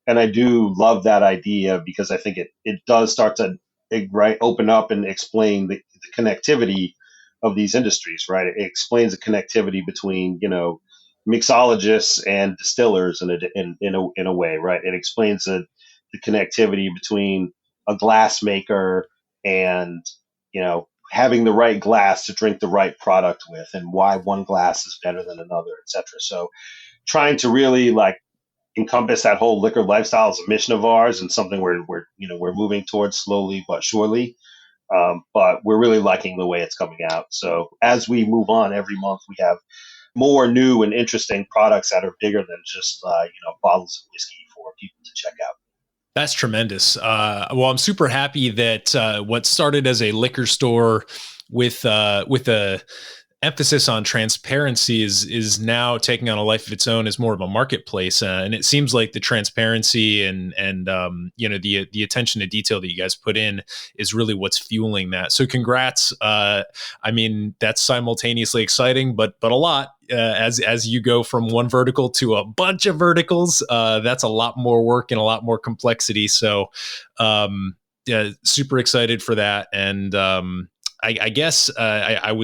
Speaker 6: And I do love that idea because I think it does start to open up and explain the connectivity of these industries, right? It explains the connectivity between, mixologists and distillers in a way, right? It explains the connectivity between a glass maker and, having the right glass to drink the right product with, and why one glass is better than another, et cetera. So trying to really encompass that whole liquor lifestyle is a mission of ours, and something we're moving towards slowly but surely. But we're really liking the way it's coming out. So as we move on every month, we have more new and interesting products that are bigger than just bottles of whiskey for people to check out.
Speaker 5: That's tremendous. Well, I'm super happy that what started as a liquor store with a emphasis on transparency is now taking on a life of its own as more of a marketplace, and it seems like the transparency and the attention to detail that you guys put in is really what's fueling that. So congrats. I mean, that's simultaneously exciting, but a lot. As you go from one vertical to a bunch of verticals, that's a lot more work and a lot more complexity. So super excited for that. And I guess I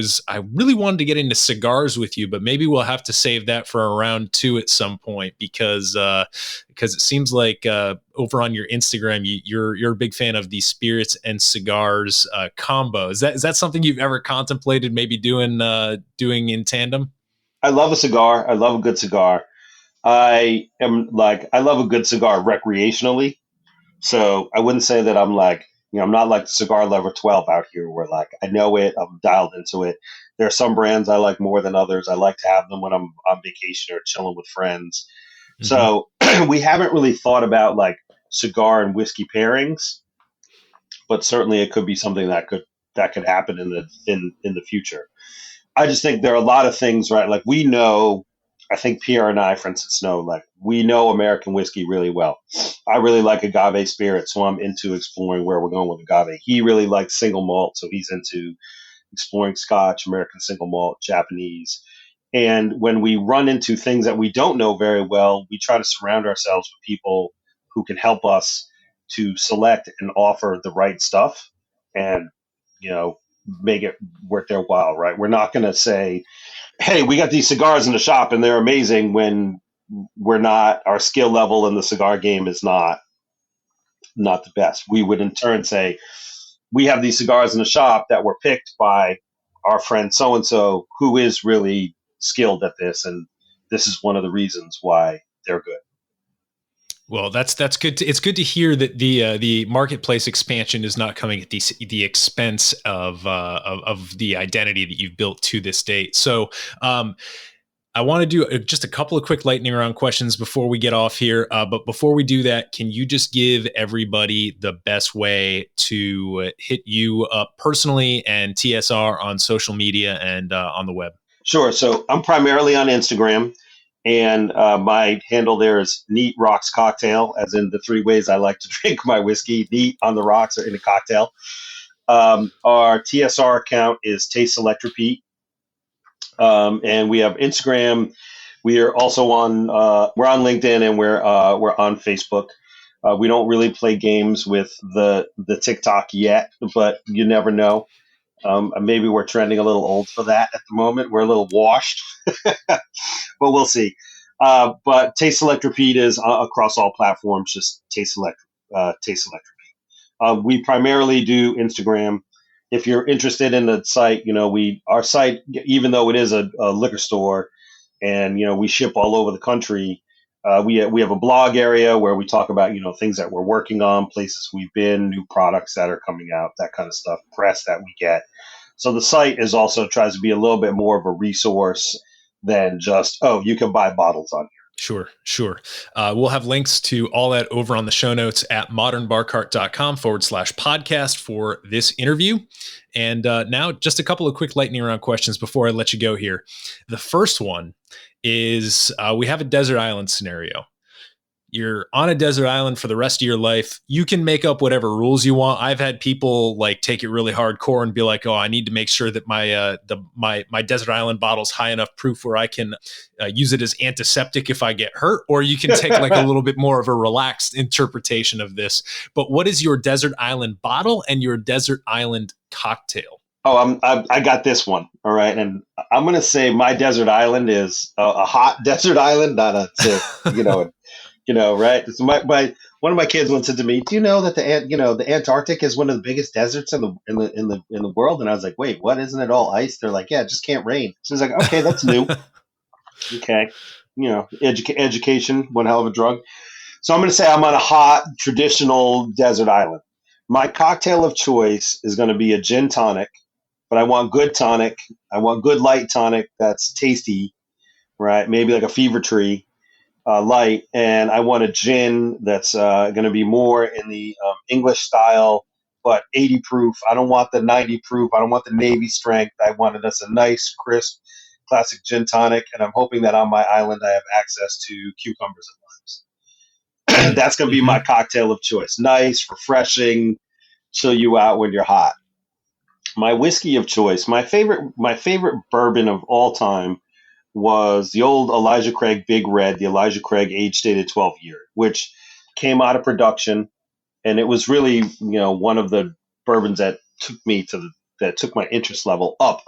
Speaker 5: really wanted to get into cigars with you, but maybe we'll have to save that for a round 2 at some point, because it seems like over on your Instagram you're a big fan of the spirits and cigars combo. Is that something you've ever contemplated maybe doing in tandem?
Speaker 6: I love a cigar. I love a good cigar. I love a good cigar recreationally. So I wouldn't say that I'm like, I'm not like the cigar lover 12 out here where like I know it, I'm dialed into it. There are some brands I like more than others. I like to have them when I'm on vacation or chilling with friends. Mm-hmm. So we haven't really thought about like cigar and whiskey pairings, but certainly it could be something that could happen in the future. I just think there are a lot of things, right? Like we know, I think Pierre and I, for instance, we know American whiskey really well. I really like agave spirit, so I'm into exploring where we're going with agave. He really likes single malt, so he's into exploring Scotch, American single malt, Japanese. And when we run into things that we don't know very well, we try to surround ourselves with people who can help us to select and offer the right stuff and, make it worth their while, right? We're not going to say, hey, we got these cigars in the shop and they're amazing, when our skill level in the cigar game is not the best. We would in turn say, we have these cigars in the shop that were picked by our friend so-and-so who is really skilled at this. And this is one of the reasons why they're good.
Speaker 5: Well, that's good. It's good to hear that the marketplace expansion is not coming at the expense of the identity that you've built to this date. So, I want to do just a couple of quick lightning round questions before we get off here. But before we do that, can you just give everybody the best way to hit you up personally and TSR on social media and on the web?
Speaker 6: Sure. So I'm primarily on Instagram. And my handle there is Neat Rocks Cocktail, as in the 3 ways I like to drink my whiskey: neat, on the rocks, or in a cocktail. Our TSR account is Taste Select Repeat. And we have Instagram. We are also on we're on LinkedIn, and we're on Facebook. We don't really play games with the TikTok yet, but you never know. Maybe we're trending a little old for that at the moment. We're a little washed, but we'll see. But Taste Select Repeat is across all platforms. Just Taste Select Repeat. We primarily do Instagram. If you're interested in the site, our site, even though it is a liquor store, and we ship all over the country, we have a blog area where we talk about things that we're working on, places we've been, new products that are coming out, that kind of stuff, press that we get. So the site is also tries to be a little bit more of a resource than just, you can buy bottles on here.
Speaker 5: Sure. We'll have links to all that over on the show notes at modernbarcart.com/podcast for this interview. And now just a couple of quick lightning round questions before I let you go here. The first one is we have a desert island scenario. You're on a desert island for the rest of your life. You can make up whatever rules you want. I've had people like take it really hardcore and be like, "Oh, I need to make sure that my my desert island bottle's high enough proof where I can use it as antiseptic if I get hurt." Or you can take like a little bit more of a relaxed interpretation of this. But what is your desert island bottle and your desert island cocktail?
Speaker 6: Oh, I got this one. All right, and I'm gonna say my desert island is a hot desert island, not a right? So one of my kids once said to me, "Do you know that the Antarctic is one of the biggest deserts in the world?" And I was like, "Wait, what? Isn't it all ice?" They're like, "Yeah, it just can't rain." So I was like, "Okay, that's new." Okay, education, one hell of a drug. So I'm going to say I'm on a hot traditional desert island. My cocktail of choice is going to be a gin tonic, but I want good tonic. I want good light tonic that's tasty, right? Maybe like a Fever Tree. Light, and I want a gin that's going to be more in the English style, but 80 proof. I don't want the 90 proof. I don't want the Navy strength. I wanted us a nice, crisp, classic gin tonic. And I'm hoping that on my island I have access to cucumbers and limes. That's going to be my cocktail of choice. Nice, refreshing, chill you out when you're hot. My whiskey of choice, my favorite bourbon of all time was the old Elijah Craig Big Red, the Elijah Craig age stated 12 year, which came out of production. And it was really, one of the bourbons that took my interest level up,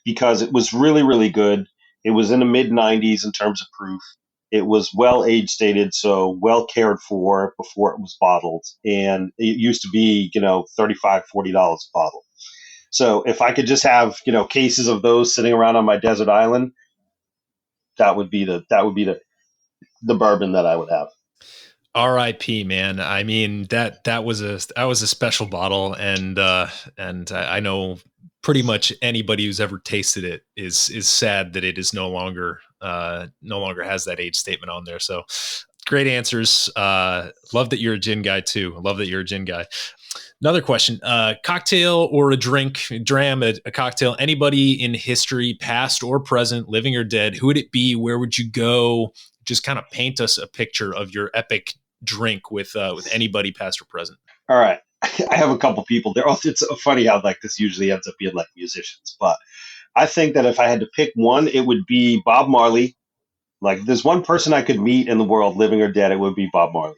Speaker 6: because it was really, really good. It was in the mid 90s in terms of proof. It was well age stated, so well cared for before it was bottled. And it used to be, $35, $40 a bottle. So if I could just have, cases of those sitting around on my desert island, that would be the bourbon that I would have.
Speaker 5: R.I.P. man. I mean, that was a special bottle, and I know pretty much anybody who's ever tasted it is sad that it is no longer has that age statement on there. So great answers. Love that you're a gin guy too. Another question, cocktail or a drink, dram, a cocktail, anybody in history, past or present, living or dead, who would it be? Where would you go? Just kind of paint us a picture of your epic drink with anybody past or present.
Speaker 6: All right. I have a couple people there. It's funny how this usually ends up being musicians, but I think that if I had to pick one, it would be Bob Marley. If there's one person I could meet in the world, living or dead, it would be Bob Marley.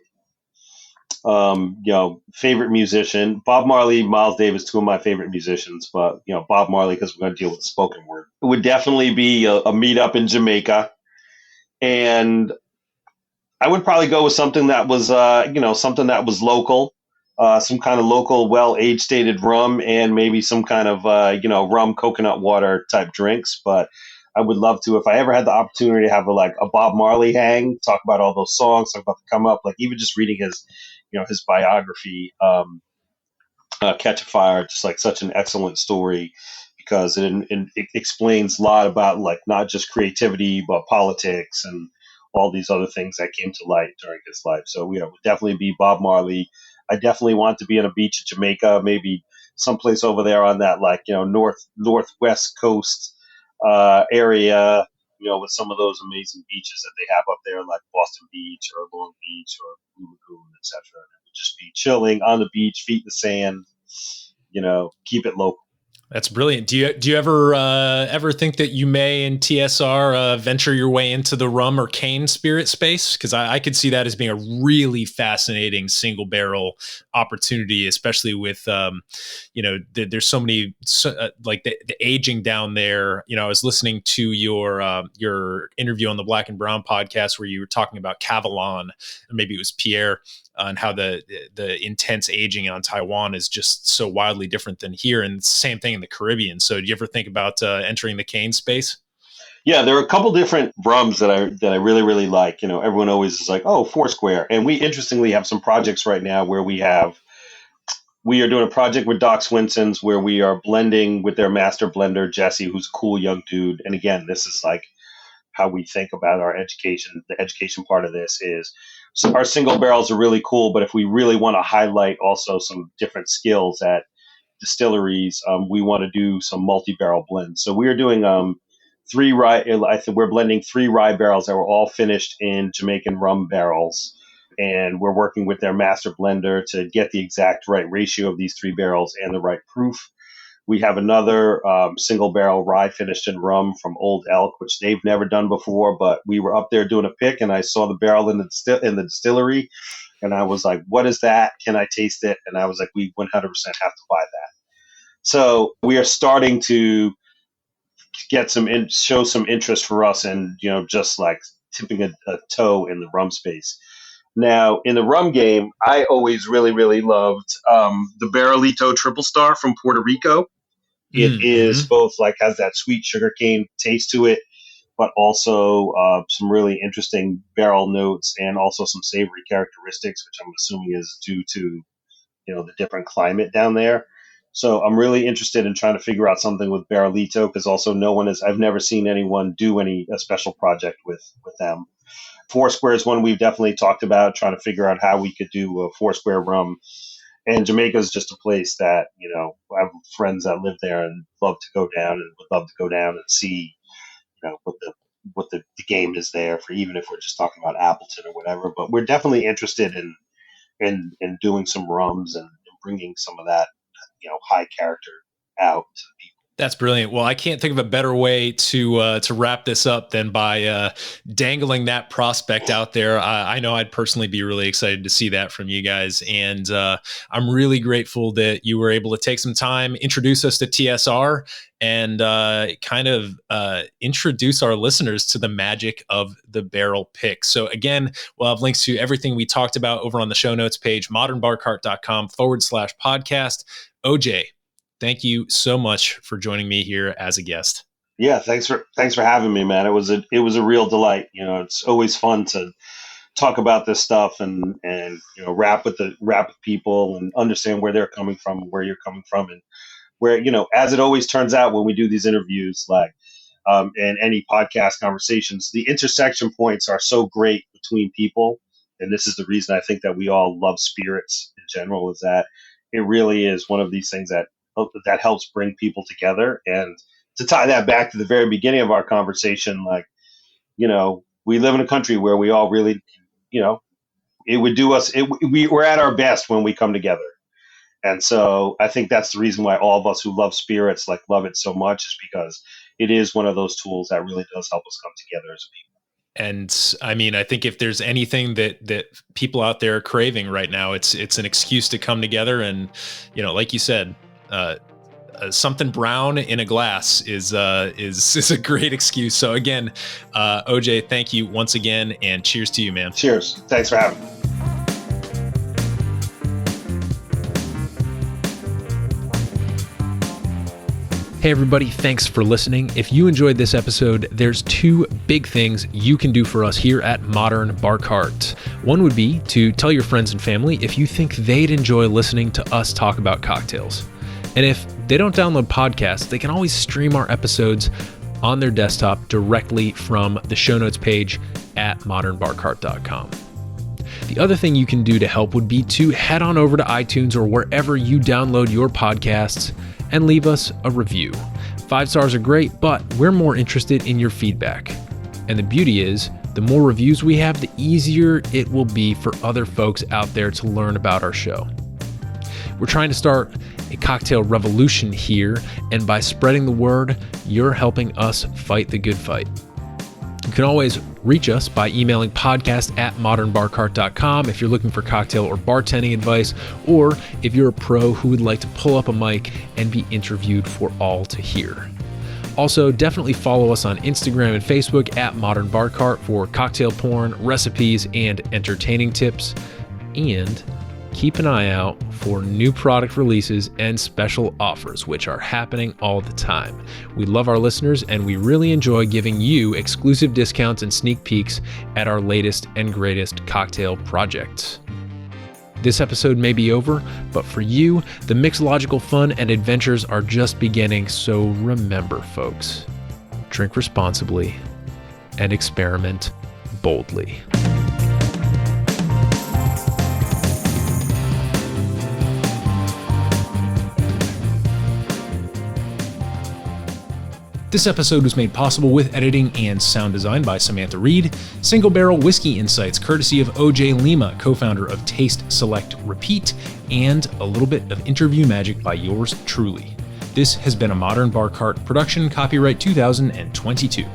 Speaker 6: Favorite musician, Bob Marley, Miles Davis, two of my favorite musicians, but Bob Marley, because we're going to deal with the spoken word. It would definitely be a meetup in Jamaica. And I would probably go with something that was, local, some kind of local, well age stated rum, and maybe some kind of, rum coconut water type drinks. But I would love to, if I ever had the opportunity to have a Bob Marley hang, talk about all those songs, talk about the come up, even just reading his biography, Catch a Fire, just such an excellent story, because it explains a lot about not just creativity, but politics and all these other things that came to light during his life. So, it would definitely be Bob Marley. I definitely want to be on a beach in Jamaica, maybe someplace over there on that northwest coast area, with some of those amazing beaches that they have up there, like Boston Beach or Long Beach or Blue Lagoon, etc. And it would just be chilling on the beach, feet in the sand, keep it local.
Speaker 5: That's brilliant. Do you ever think that you may in TSR venture your way into the rum or cane spirit space? Because I could see that as being a really fascinating single barrel opportunity, especially with there's so many the aging down there. I was listening to your interview on the Black and Brown podcast where you were talking about Cavalon, and maybe it was Pierre, on how the intense aging on Taiwan is just so wildly different than here, and same thing in the Caribbean. So do you ever think about entering the cane space?
Speaker 6: Yeah, there are a couple different rums that I really, really like. Everyone always is like, oh, Foursquare. And we interestingly have some projects right now where we are doing a project with Doc Swinson's where we are blending with their master blender, Jesse, who's a cool young dude. And again, this is how we think about our education. The education part of this is, so our single barrels are really cool, but if we really want to highlight also some different skills at distilleries, we want to do some multi-barrel blends. So we are doing three rye. I think we're blending 3 rye barrels that were all finished in Jamaican rum barrels, and we're working with their master blender to get the exact right ratio of these 3 barrels and the right proof. We have another single barrel rye finished in rum from Old Elk, which they've never done before, but we were up there doing a pick and I saw the barrel in the distillery and I was like, what is that? Can I taste it? And I was like, we 100% have to buy that. So we are starting to get show some interest for us and, just tipping a toe in the rum space. Now, in the rum game, I always really, really loved the Barrelito Triple Star from Puerto Rico. It is both has that sweet sugarcane taste to it, but also some really interesting barrel notes and also some savory characteristics, which I'm assuming is due to, the different climate down there. So I'm really interested in trying to figure out something with Barrelito, because also I've never seen anyone do a special project with them. Foursquare is one we've definitely talked about, trying to figure out how we could do a Foursquare rum. And Jamaica is just a place that, I have friends that live there and love to go down and would love to go down and see, what the game is there for, even if we're just talking about Appleton or whatever. But we're definitely interested in doing some rums and bringing some of that, high character out to the people.
Speaker 5: That's brilliant. Well, I can't think of a better way to wrap this up than by dangling that prospect out there. I know I'd personally be really excited to see that from you guys, and I'm really grateful that you were able to take some time, introduce us to TSR, and kind of introduce our listeners to the magic of the barrel pick. So again, we'll have links to everything we talked about over on the show notes page, modernbarcart.com/podcast. OJ, thank you so much for joining me here as a guest.
Speaker 6: Yeah, thanks for having me, man. It was a real delight. It's always fun to talk about this stuff and rap with people and understand where they're coming from, where you're coming from, and where, as it always turns out when we do these interviews, like and any podcast conversations, the intersection points are so great between people. And this is the reason I think that we all love spirits in general, is that it really is one of these things that helps bring people together. And to tie that back to the very beginning of our conversation, like, we live in a country where we all really, it would do us, we're at our best when we come together. And so I think that's the reason why all of us who love spirits, love it so much, is because it is one of those tools that really does help us come together as people.
Speaker 5: And I mean, I think if there's anything that people out there are craving right now, it's an excuse to come together. And, like you said, something brown in a glass is a great excuse. So again, OJ, thank you once again, and cheers to you, man.
Speaker 6: Cheers. Thanks for having me.
Speaker 5: Hey everybody, thanks for listening. If you enjoyed this episode, there's two big things you can do for us here at Modern Bar Cart. One would be to tell your friends and family if you think they'd enjoy listening to us talk about cocktails. And if they don't download podcasts, they can always stream our episodes on their desktop directly from the show notes page at modernbarcart.com. The other thing you can do to help would be to head on over to iTunes or wherever you download your podcasts and leave us a review. 5 stars are great, but we're more interested in your feedback. And the beauty is, the more reviews we have, the easier it will be for other folks out there to learn about our show. We're trying to start a cocktail revolution here, and by spreading the word, you're helping us fight the good fight. You can always reach us by emailing podcast@modernbarcart.com if you're looking for cocktail or bartending advice, or if you're a pro who would like to pull up a mic and be interviewed for all to hear. Also, definitely follow us on Instagram and Facebook @modernbarcart for cocktail porn, recipes, and entertaining tips. And keep an eye out for new product releases and special offers, which are happening all the time. We love our listeners, and we really enjoy giving you exclusive discounts and sneak peeks at our latest and greatest cocktail projects. This episode may be over, but for you, the mixological fun and adventures are just beginning. So remember, folks, drink responsibly and experiment boldly. This episode was made possible with editing and sound design by Samantha Reed, Single Barrel Whiskey Insights courtesy of OJ Lima, co-founder of Taste, Select, Repeat, and a little bit of interview magic by yours truly. This has been a Modern Bar Cart production, copyright 2022.